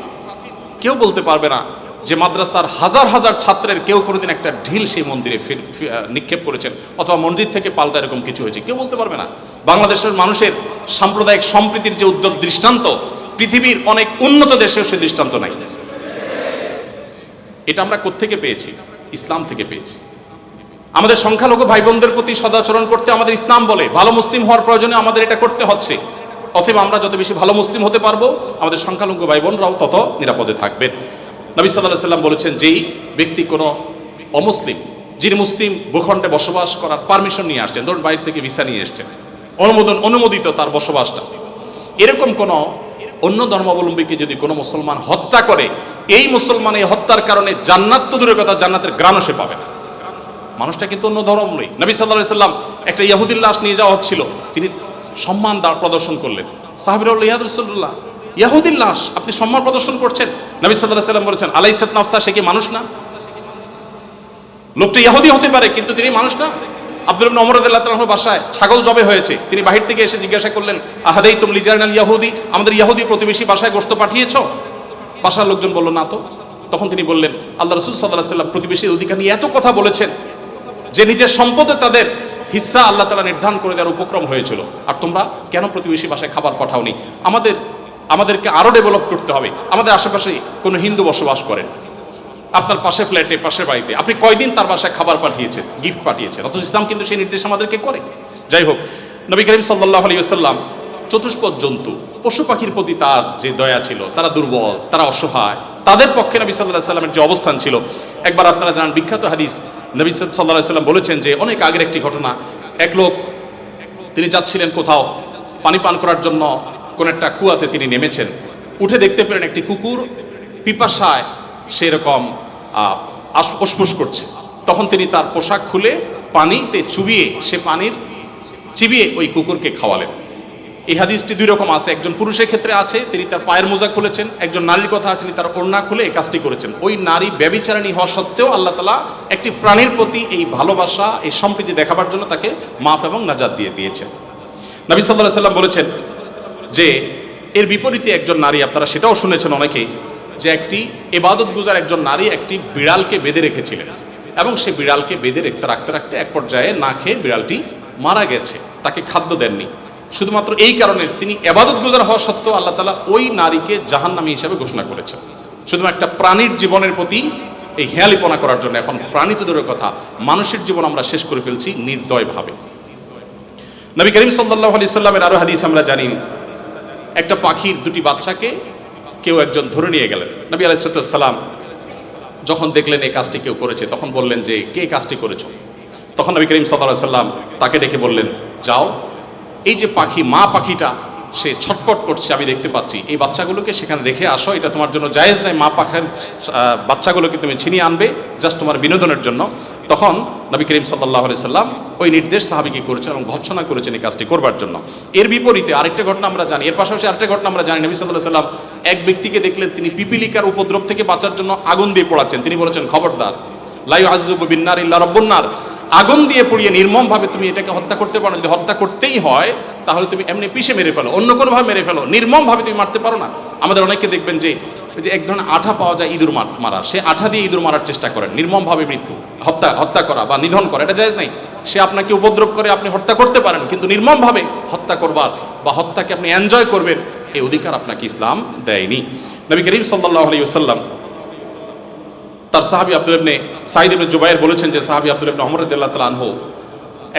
কেউ বলতে পারবে না যে মাদ্রাসার হাজার হাজার ছাত্রের কেউ কোনোদিন একটা ঢিল সেই মন্দিরে নিক্ষেপ করেছেন অথবা মন্দির থেকে পাল্টা এরকম কিছু হয়েছে, কেউ বলতে পারবে না। বাংলাদেশের মানুষের সাম্প্রদায়িক সম্প্রীতির যে উদ্যোগ দৃষ্টান্ত, পৃথিবীর অনেক উন্নত দেশেও সে দৃষ্টান্ত নাই। এটা আমরা কোত্থেকে পেয়েছি? ইসলাম থেকে পেয়েছি। আমাদের সংখ্যালঘু ভাই বোনদের প্রতি সদাচরণ করতে আমাদের ইসলাম বলে, ভালো মুসলিম হওয়ার প্রয়োজনে আমাদের এটা করতে হচ্ছে। অথবা আমরা যত বেশি ভালো মুসলিম হতে পারবো, আমাদের সংখ্যালঘু ভাই বোনরাও তত নিরাপদে থাকবেন। নবী সাল্লাল্লাহু আলাইহি ওয়াসাল্লাম বলেছেন, যেই ব্যক্তি কোনো অমুসলিম, যিনি মুসলিম ভূখণ্ডে বসবাস করার পারমিশন নিয়ে আসছেন, ধরুন বাইরে থেকে ভিসা নিয়ে এসছেন, অনুমোদিত তার বসবাসটা, এরকম কোন অন্য ধর্মাবলম্বীকে যদি কোনো মুসলমান হত্যা করে, এই মুসলমান এই হত্যার কারণে জান্নাত তো দূরের কথা, জান্নাতের ঘ্রাণও সে পাবে না। মানুষটা কিন্তু অন্য ধর্মাবলম্বী। নবী সাল্লাল্লাহু আলাইহি ওয়াসাল্লাম একটা ইহুদির লাশ নিয়ে যাওয়া হচ্ছিল, তিনি সম্মান প্রদর্শন করলেন। সাহাবীরা বললেন, ইয়া রাসূলুল্লাহ, ইহুদির লাশ আপনি সম্মান প্রদর্শন করছেন? নবী সাল্লাল্লাহু আলাইহি ওয়াসাল্লাম বলেছেন, আলাইসাত নাফসা, সে কি মানুষ না? লোকটা ইহুদি হতে পারে কিন্তু তিনি মানুষ না। আব্দুল্লাহ ইবনে ওমর রাদিয়াল্লাহু তাআলা বাসায় ছাগল জবে হয়েছে, তিনি বাহির থেকে এসে জিজ্ঞাসা করলেন, আহাদাইতুম লিজারিনাল ইয়াহুদি, আমাদের ইহুদি প্রতিবেশী বাসায় গোশত পাঠিয়েছো? বাসার লোকজন বলল, না তো। তখন তিনি বললেন, আল্লাহ রাসূল সাল্লাল্লাহু আলাইহি ওয়াসাল্লাম প্রতিবেশীর অধিকার নিয়ে এত কথা বলেছেন যে নিজের সম্পদে তাদের হিস্সা আল্লাহ তাআলা নির্ধারণ করে দেওয়ার উপক্রম হয়েছিল, আর তোমরা কেন প্রতিবেশী বাসায় খাবার পাঠাওনি? আমাদেরকে আরো ডেভেলপ করতে হবে। আমাদের আশেপাশে কোনো হিন্দু বসবাস করেন, আপনার পাশে ফ্ল্যাটে, পাশের বাড়িতে, আপনি কয়দিন তার বাসায় খাবার পাঠিয়েছেন, গিফট পাঠিয়েছেন? অথচ ইসলাম কিন্তু সেই নির্দেশ আমাদেরকে করে। যাই হোক, নবী করিম সাল্লাল্লাহু আলাইহি ওয়াসাল্লাম চতুষ্পদ জন্তু, পশু পাখির প্রতি তার যে দয়া ছিল, তারা দুর্বল, তারা অসহায়, তাদের পক্ষে নবী সাল্লাল্লাহু আলাইহি ওয়াসাল্লামের যে অবস্থান ছিল, একবার আপনারা জানেন বিখ্যাত হাদিস, নবী সাল্লাল্লাহু আলাইহি ওয়াসাল্লাম বলেছেন যে অনেক আগের একটি ঘটনা, এক লোক তিনি যাচ্ছিলেন কোথাও পানি পান করার জন্য, কোন একটা কুয়াতে তিনি নেমেছেন, উঠে দেখতে পেলেন একটি কুকুর পিপাসায় সেরকম ফুসফুস করছে। তখন তিনি তার পোশাক খুলে পানিতে চুবিয়ে, সে পানির চিবিয়ে ওই কুকুরকে খাওয়ালেন। এই হাদিসটি দুই রকম আছে, একজন পুরুষের ক্ষেত্রে আছে, তিনি তার পায়ের মোজা খুলেছেন, একজন নারীর কথা আছে, তিনি তার ওড়না খুলে এই কাজটি করেছেন। ওই নারী ব্যভিচারিণী হওয়া সত্ত্বেও আল্লাহ তাআলা একটি প্রাণীর প্রতি এই ভালোবাসা, এই সম্প্রীতি দেখাবার জন্য তাকে মাফ এবং নাজাত দিয়ে দিয়েছেন। নবী সাল্লাল্লাহু আলাইহি ওয়াসাল্লাম বলেছেন যে এর বিপরীতে একজন নারী, আপনারা সেটাও শুনেছেন অনেকেই, যে একটি ইবাদত গুজার একজন নারী একটি বিড়ালকে বেঁধে রেখেছিলেন, এবং সে বিড়ালকে বেঁধে রাখতে রাখতে এক পর্যায়ে না খেয়ে বিড়ালটি মারা গেছে, তাকে খাদ্য দেননি। শুধুমাত্র এই কারণে তিনি ইবাদত গুজার হওয়া সত্ত্বেও আল্লাহ তাআলা ওই নারীকে জাহান্নামী হিসেবে ঘোষণা করেছেন, শুধু একটা প্রাণীর জীবনের প্রতি এই হেয়ালিপনা করার জন্য। এখন প্রাণী তো দূরের কথা, মানুষের জীবন আমরা শেষ করে ফেলছি নির্দয়ভাবে। নবী করিম সাল্লাল্লাহু আলাইহি ওয়াসাল্লামের আরো হাদিস আমরা জানি, একটা পাখির দুটি বাচ্চাকে কেউ একজন ধরে নিয়ে গেলেন। নবী আলাইহিস সালাম যখন দেখলেন এই কাজটি কেউ করেছে, তখন বললেন যে কে কাজটি করেছো? তখন নবী করিম সাল্লাল্লাহু আলাইহি ওয়াসাল্লাম তাকে ডেকে বললেন, যাও, এই যে পাখি, মা পাখিটা সে ছটফট করছে আমি দেখতে পাচ্ছি, এই বাচ্চাগুলোকে সেখানে রেখে আসো, এটা তোমার জন্য জায়েজ নাই, মা পাখির বাচ্চাগুলোকে তুমি ছিনিয়ে আনবে জাস্ট তোমার বিনোদনের জন্য। তখন নবী করিম সাল্লাল্লাহু আলাইহি সাল্লাম ওই নির্দেশ সাহাবীকে করেছেন এবং ভৎসনা করেছেন এই কাজটি করবার জন্য। এর বিপরীতে আরেকটা ঘটনা আমরা জানি, এর পাশাপাশি আরেকটা ঘটনা আমরা জানি, নবী সাল্লাল্লাহু আলাইহি সাল্লাম এক ব্যক্তিকে দেখলেন, তিনি পিপিলিকার উপদ্রব থেকে বাঁচার জন্য আগুন দিয়ে পোড়াচ্ছেন। তিনি বলেছেন, খবরদার, লা ইউআযযিবু বিন-নার ইল্লা রাব্বুন নার, আগুন দিয়ে পুড়িয়ে নির্মমভাবে তুমি এটাকে হত্যা করতে পারো না। যদি হত্যা করতেই হয় তাহলে তুমি এমনি পিষে মেরে ফেলো, অন্য কোনোভাবে মেরে ফেলো, নির্মমভাবে তুমি মারতে পারো না। আমাদের অনেকে দেখবেন যে এক ধরনের আঠা পাওয়া যায় ইঁদুর মারার, সে আঠা দিয়ে ইঁদুর মারার চেষ্টা করেন, নির্মমভাবে মৃত্যু, হত্যা করা বা নিধন করা, এটা জায়েজ নাই। সে আপনাকে উপদ্রব করে, আপনি হত্যা করতে পারেন, কিন্তু নির্মমভাবে হত্যা করবার বা হত্যাকে আপনি এনজয় করবেন, এই অধিকার আপনাকে ইসলাম দেয়নি। নবী করিম সাল্লাল্লাহু আলাইহি ওয়াসাল্লাম তার সাহাবী আব্দুল্লাহ ইবনে সাঈদ ইবনে জুবায়ের বলেছেন যে সাহাবী আব্দুল্লাহ ইবনে ওমর রাদিয়াল্লাহু তাআলা আনহু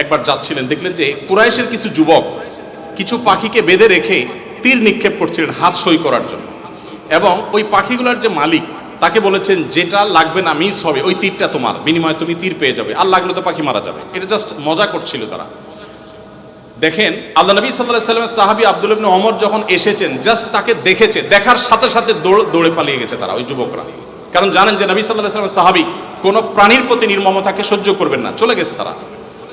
একবার যাচ্ছিলেন, দেখলেন যে কুরাইশের কিছু যুবক কিছু পাখিকে বেঁধে রেখে তীর নিক্ষেপ করছিলেন হাত সই করার জন্য, এবং ওই পাখিগুলোর যে মালিক তাকে বলেছেন যেটা লাগবে না, মিস হবে, ওই তীরটা তোমার, বিনিময়ে তুমি তীর পেয়ে যাবে, আর লাগলে তো পাখি মারা যাবে। এটা জাস্ট মজা করছিল তারা। দেখেন আল্লাহ নবী সাল্লাল্লাহু আলাইহি ওয়াসাল্লামের সাহাবী আব্দুল্লাহ ইবনে ওমর যখন এসেছেন, জাস্ট তাকে দেখেছে, দেখার সাথে সাথে দৌড়ে পালিয়ে গেছে তারা, ওই যুবকরা, কারণ জানেন যে নবী সাল্লাল্লাহু আলাইহি ওয়াসাল্লামের সাহাবী কোন প্রাণীর প্রতি নির্মমতাকে সহ্য করবেন না, চলে গেছে তারা।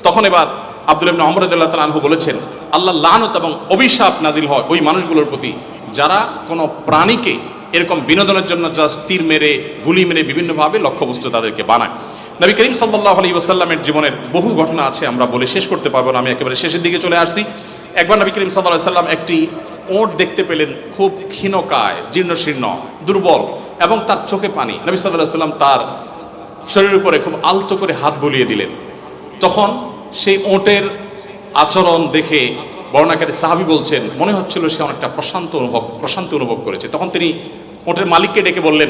তখন এবার আব্দুল্লাহ ইবনে ওমর রাদিয়াল্লাহু তাআলা আনহু বলেছেন, আল্লাহ লানত এবং অভিশাপ নাজিল হয় ওই মানুষগুলোর প্রতি যারা কোনো প্রাণীকে এরকম বিনোদনের জন্য জাস্ট তীর মেরে, গুলি মেরে বিভিন্নভাবে লক্ষ্যবস্তু তাদেরকে বানায়। নবী করিম সাল্লাল্লাহু আলাইহি ওয়াসাল্লামের জীবনের বহু ঘটনা আছে, আমরা বলে শেষ করতে পারবো না, আমি একেবারে শেষের দিকে চলে আসছি। একবার নবী করিম সাল্লাল্লাহু আলাইহি ওয়াসাল্লাম একটি ওট দেখতে পেলেন, খুব ক্ষীণকায়, জীর্ণশীর্ণ, দুর্বল, এবং তার চোখে পানি। নবী সাল্লাল্লাহু আলাইহি ওয়াসাল্লাম তার শরীরের উপরে খুব আলতো করে হাত বুলিয়ে দিলেন। তখন সেই ওটের আচরণ দেখে বর্ণনাকারী সাহাবী বলছেন, মনে হচ্ছিল সে অনেকটা প্রশান্তি অনুভব করেছে। তখন তিনি ওটের মালিককে ডেকে বললেন,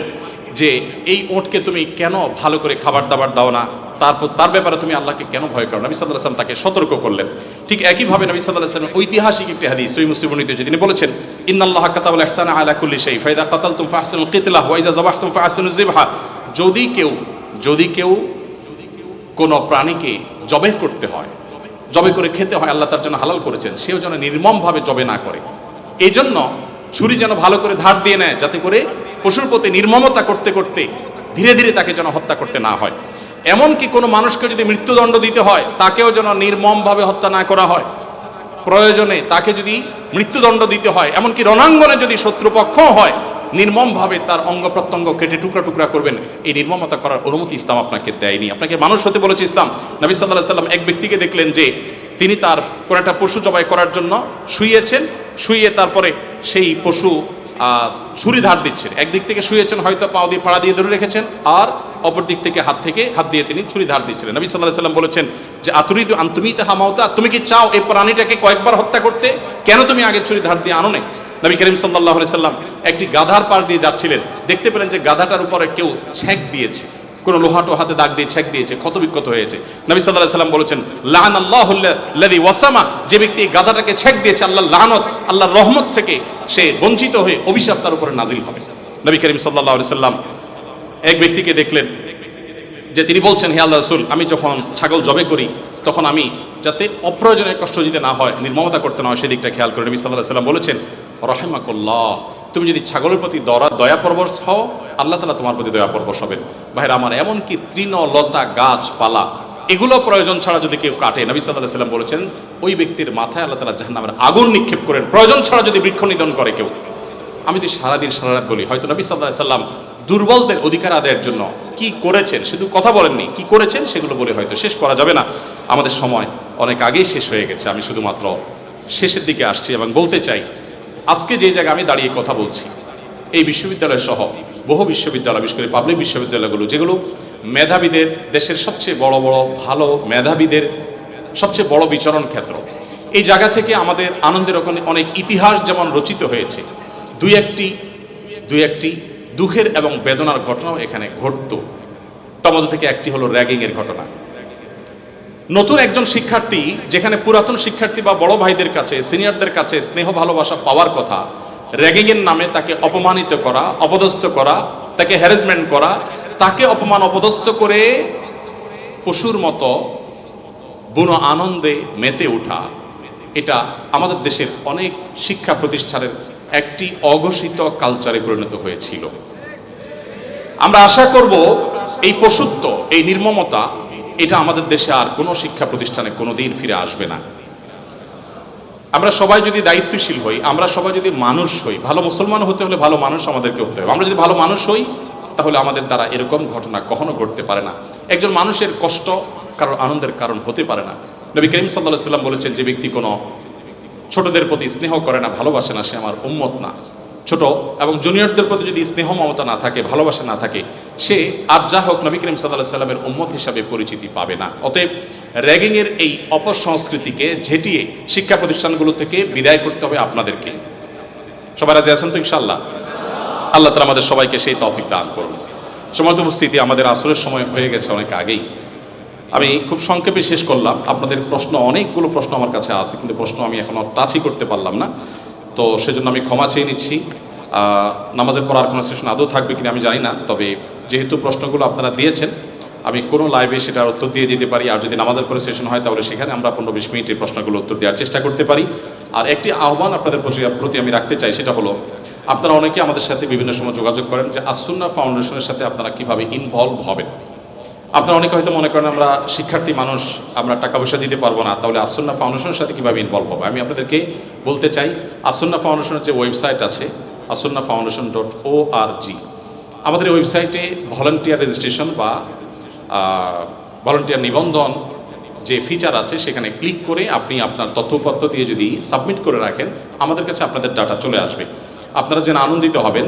যে এই ওটকে তুমি কেন ভালো করে খাবার দাবার দাও না, তারপর তার ব্যাপারে তুমি আল্লাহকে কেন ভয় করো? নবী সাল্লাল্লাহু আলাইহি ওয়াসাল্লাম তাকে সতর্ক করলেন। ঠিক একইভাবে নবী সাল্লাল্লাহু আলাইহি ওয়াসাল্লাম ঐতিহাসিক একটি হাদিস সহিহ মুসলিম বর্ণিত যে তিনি বলেছেন, ইন্নাল্লাহা কাতাবাল ইহসানা আলা কুল্লি শাই ফাইদা কাতালতুম ফাহসিনুল কিতলা ওয়া ইযা যাবাহতুম ফাহসিনুজ যিবহা। যদি কেউ কোনো প্রাণীকে জবে করতে হয়, জবে করে খেতে হয়, আল্লাহ তার জন্য হালাল করেছেন, সেও যেন নির্মমভাবে জবে না করে। এই জন্য ছুরি যেন ভালো করে ধার দিয়ে নেয়, যাতে করে পশুর প্রতি নির্মমতা করতে করতে ধীরে ধীরে তাকে যেন হত্যা করতে না হয়। এমনকি কোনো মানুষকে যদি মৃত্যুদণ্ড দিতে হয়, তাকেও যেন নির্মমভাবে হত্যা না করা হয়। প্রয়োজনে তাকে যদি মৃত্যুদণ্ড দিতে হয়, এমনকি রণাঙ্গনে যদি শত্রুপক্ষ হয়, নির্মমভাবে তার অঙ্গ প্রত্যঙ্গ কেটে টুকরা টুকরা করবেন। এই নির্মমতা করার অনুমতি ইসলাম আপনাকে দেয়নি। আপনাকে মানুষ হতে বলেছে ইসলাম। নবী সাল্লাল্লাহু আলাইহি ওয়াসাল্লাম এক ব্যক্তিকে দেখলেন যে তিনি তার কোনো একটা পশু জবাই করার জন্য শুইয়েছেন, শুইয়ে তারপরে সেই পশু ছুরি ধার দিচ্ছেন। একদিক থেকে শুয়েছেন, হয়তো পাও দিয়ে ফাড়া দিয়ে ধরে রেখেছেন, আর অপর দিক থেকে হাত দিয়ে তিনি ছুরি ধার দিচ্ছিলেন। নবী সাল্লাল্লাহু আলাইহি ওয়াসাল্লাম বলেছেন যে আতুরিদু আন তুমিতাহা মাউতা, তুমি কি চাও এই প্রাণীটাকে কয়েকবার হত্যা করতে? কেন তুমি আগে ছুরি ধার দিয়ে আনো নাই? নবী করিম সাল্লাল্লাহু আলাইহি ওয়াসাল্লাম একটি গাধার পাড় দিয়ে যাচ্ছিলেন, দেখতে পেলেন যে গাধাটার উপরে কেউ ছ্যাঁক দিয়েছে, কোনো লোহাটো হাতে দাগ দিয়ে ছ্যাঁক দিয়েছে, ক্ষতবিক্ষত হয়েছে। নবী সাল্লাল্লাহু আলাইহি ওয়াসাল্লাম বলেছেন, লাআনাল্লাহু আল্লাযী ওয়াসামা, যে ব্যক্তি এই গাধাটাকে ছ্যাঁক দিয়েছে, আল্লাহর লানত, আল্লাহর রহমত থেকে সে বঞ্চিত হয়ে অভিশাপ তার উপরে নাজিল হবে। নবী করিম সাল্লাল্লাহু আলাইহি ওয়াসাল্লাম এক ব্যক্তিকে দেখলেন যে তিনি বলছেন, হে আল্লাহর রাসূল, আমি যখন ছাগল জবে করি তখন আমি যাতে অপ্রয়োজনে কষ্ট দিতে না হয়, নির্মমতা করতে না হয়, সেদিকটা খেয়াল করে। নবী সাল্লাল্লাহু আলাইহি ওয়াসাল্লাম বলেছেন, রাহিমাকুল্লাহ, তুমি যদি ছাগলের প্রতি দয়া পরবশ হও, আল্লাহ তাআলা তোমার প্রতি দয়া পরবশ হবেন। ভাইরা আমার, এমনকি তৃণ লতা গাছপালা এগুলো প্রয়োজন ছাড়া যদি কেউ কাটে, নবী সাল্লাল্লাহু আলাইহি ওয়াসাল্লাম বলেছেন ওই ব্যক্তির মাথায় আল্লাহ তাআলা জাহান্নামের আগুন নিক্ষেপ করেন। প্রয়োজন ছাড়া যদি বৃক্ষ নিধন করে কেউ। আমি তো সারাদিন সারারাত বলি, হয়তো নবী সাল্লাল্লাহু আলাইহি ওয়াসাল্লাম দুর্বলদের অধিকার আদায়ের জন্য কি করেছেন, শুধু কথা বলেননি, কি করেছেন সেগুলো বলে হয়তো শেষ করা যাবে না। আমাদের সময় অনেক আগেই শেষ হয়ে গেছে। আমি শুধুমাত্র শেষের দিকে আসছি এবং বলতে চাই, আজকে যে জায়গায় আমি দাঁড়িয়ে কথা বলছি, এই বিশ্ববিদ্যালয় সহ বহু বিশ্ববিদ্যালয়, বিশেষ করে পাবলিক বিশ্ববিদ্যালয়গুলো, যেগুলো মেধাবীদের, দেশের সবচেয়ে বড় বড় ভালো মেধাবীদের সবচেয়ে বড় বিচরণ ক্ষেত্র, এই জায়গা থেকে আমাদের আনন্দের অনেক ইতিহাস যেমন রচিত হয়েছে, দুই একটি দুঃখের এবং বেদনার ঘটনাও এখানে ঘটত। তার মধ্যে থেকে একটি হলো র্যাগিংয়ের ঘটনা। নতুন একজন শিক্ষার্থী, যেখানে পুরাতন শিক্ষার্থী বা বড় ভাইদের কাছে, সিনিয়রদের কাছে স্নেহ ভালোবাসা পাওয়ার কথা, র্যাগিংয়ের নামে তাকে অপমানিত করা, অপদস্থ করা, তাকে হ্যারাসমেন্ট করা, তাকে অপমান অপদস্থ করে পশুর মতো বুনো আনন্দে মেতে ওঠা, এটা আমাদের দেশের অনেক শিক্ষা প্রতিষ্ঠানের একটি অঘোষিত কালচারে পরিণত হয়েছিল। আমরা আশা করব এই পশুত্ব, এই নির্মমতা, এটা আমাদের দেশে আর কোনো শিক্ষা প্রতিষ্ঠানে কোনোদিন ফিরে আসবে না। আমরা সবাই যদি দায়িত্বশীল হই, আমরা সবাই যদি মানুষ হই, ভালো মুসলমান হতে হলে ভালো মানুষ আমাদেরকে হতে হবে। আমরা যদি ভালো মানুষ হই, তাহলে আমাদের দ্বারা এরকম ঘটনা কখনো ঘটতে পারে না। একজন মানুষের কষ্ট কারণ আনন্দের কারণ হতে পারে না। নবী করিম সাল্লাল্লাহু আলাইহি ওয়াসাল্লাম বলেছেন, যে ব্যক্তি কোনো ছোটদের প্রতি স্নেহ করে না, ভালোবাসে না, সে আমার উম্মত না। ছোট এবং জুনিয়রদের প্রতি যদি স্নেহ মমতা না থাকে, ভালোবাসা না থাকে, সে আর যা হোক নবী করিম সাল্লাল্লাহু আলাইহি ওয়াসাল্লামের উম্মত হিসাবে পরিচিতি পাবে না। অতএব র্যাগিংয়ের এই অপসংস্কৃতিকে ঝেঁটিয়ে শিক্ষা প্রতিষ্ঠানগুলো থেকে বিদায় করতে হবে আপনাদেরকে। সবাই রাজি আছেন তো ইনশাআল্লাহ? আল্লাহ তাআলা আমাদের সবাইকে সেই তৌফিক দান করুন। সম্মানিত উপস্থিতি, আমাদের আসরের সময় হয়ে গেছে অনেক আগেই। আমি খুব সংক্ষেপে শেষ করলাম। আপনাদের প্রশ্ন, অনেকগুলো প্রশ্ন আমার কাছে আছে, কিন্তু প্রশ্ন আমি এখনো টাচই করতে পারলাম না, তো সেজন্য আমি ক্ষমা চেয়ে নিচ্ছি। নামাজের পর আর কোনো সেশন আদৌ থাকবে কিনা আমি জানি না, তবে যেহেতু প্রশ্নগুলো আপনারা দিয়েছেন, আমি কোনো লাইভে সেটার উত্তর দিয়ে দিতে পারি। আর যদি নামাজের পরে সেশন হয়, তাহলে সেখানে আমরা 15-20 মিনিটের প্রশ্নগুলো উত্তর দেওয়ার চেষ্টা করতে পারি। আর একটি আহ্বান আপনাদের প্রতি আমি রাখতে চাই, সেটা হলো, আপনারা অনেকে আমাদের সাথে বিভিন্ন সময় যোগাযোগ করেন যে আস-সুন্নাহ ফাউন্ডেশনের সাথে আপনারা কিভাবে ইনভলভ হবেন। আপনারা অনেকে হয়তো মনে করেন আমরা শিক্ষার্থী মানুষ, আমরা টাকা পয়সা দিতে পারবো না, তাহলে আস-সুন্নাহ ফাউন্ডেশনের সাথে কীভাবে ইনভলভ হবে। আমি আপনাদেরকে বলতে চাই, আস-সুন্নাহ ফাউন্ডেশনের যে ওয়েবসাইট আছে, asunnahfoundation.org, আমাদের এই ওয়েবসাইটে ভলান্টিয়ার রেজিস্ট্রেশন বা ভলান্টিয়ার নিবন্ধন যে ফিচার আছে, সেখানে ক্লিক করে আপনি আপনার তথ্যপত্র দিয়ে যদি সাবমিট করে রাখেন, আমাদের কাছে আপনাদের ডাটা চলে আসবে। আপনারা যেন আনন্দিত হবেন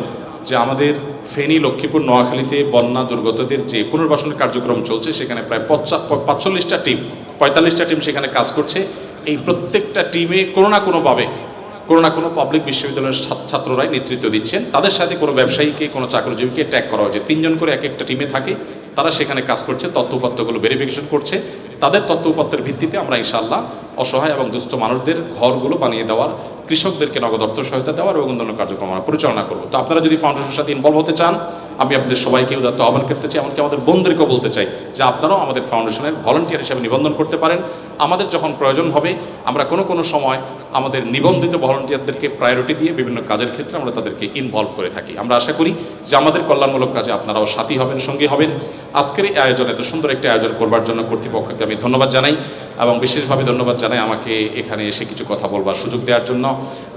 যে আমাদের ফেনী, লক্ষ্মীপুর, নোয়াখালীতে বন্যা দুর্গতদের যে পুনর্বাসনের কার্যক্রম চলছে, সেখানে প্রায় 45টা টিম সেখানে কাজ করছে। এই প্রত্যেকটা টিমে কোনো না কোনোভাবে কোনো না কোনো পাবলিক বিশ্ববিদ্যালয়ের ছাত্ররাই নেতৃত্ব দিচ্ছেন। তাদের সাথে কোনো ব্যবসায়ীকে, কোনো চাকরিজীবীকে ট্যাগ করা হয়েছে। 3 জন করে এক একটা টিমে থাকে, তারা সেখানে কাজ করছে, তথ্যপত্রগুলো ভেরিফিকেশন করছে। তাদের তথ্যপত্রের ভিত্তিতে আমরা ইনশাআল্লাহ অসহায় এবং দুস্থ মানুষদের ঘরগুলো বানিয়ে দেওয়ার, কৃষকদেরকে নগদ অর্থ সহায়তা দেওয়ার এবং অন্যান্য কার্যক্রম আমরা পরিচালনা করব। তো আপনারা যদি ফাউন্ডেশনের সাথে ইনভলভ হতে চান, আমি আপনাদের সবাইকে উদাত্ত আহ্বান করতে চাই, এমনকি আমাদের বোনদেরকেও বলতে চাই যে আপনারাও আমাদের ফাউন্ডেশনের ভলান্টিয়ার হিসেবে নিবন্ধন করতে পারেন। আমাদের যখন প্রয়োজন হবে, আমরা কোনো সময় আমাদের নিবন্ধিত ভলান্টিয়ারদেরকে প্রায়োরিটি দিয়ে বিভিন্ন কাজের ক্ষেত্রে আমরা তাদেরকে ইনভলভ করে থাকি। আমরা আশা করি যে আমাদের কল্যাণমূলক কাজে আপনারাও সাথী হবেন, সঙ্গী হবেন। আজকের এই আয়োজন, এত সুন্দর একটি আয়োজন করবার জন্য কর্তৃপক্ষকে আমি ধন্যবাদ জানাই এবং বিশেষভাবে ধন্যবাদ জানাই আমাকে এখানে এসে কিছু কথা বলবার সুযোগ দেওয়ার জন্য।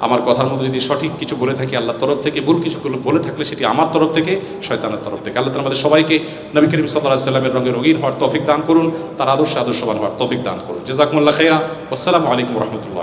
আমার কথার মধ্যে যদি সঠিক কিছু বলে থাকি আল্লাহর তরফ থেকে, ভুল কিছু বলে থাকলে সেটি আমার তরফ থেকে, শয়তানের তরফ থেকে। আল্লাহ তাআলা আমাদের সবাইকে নবী করিম সাল্লাল্লাহু আলাইহি ওয়াসাল্লামের রঙে রঙিন হওয়ার তৌফিক দান করুন, তার আদর্শবান হওয়ার তৌফিক দান করুন। জাযাকুমুল্লাহ খাইরা। আসসালামু আলাইকুম ওয়া রাহমাতুল্লাহ।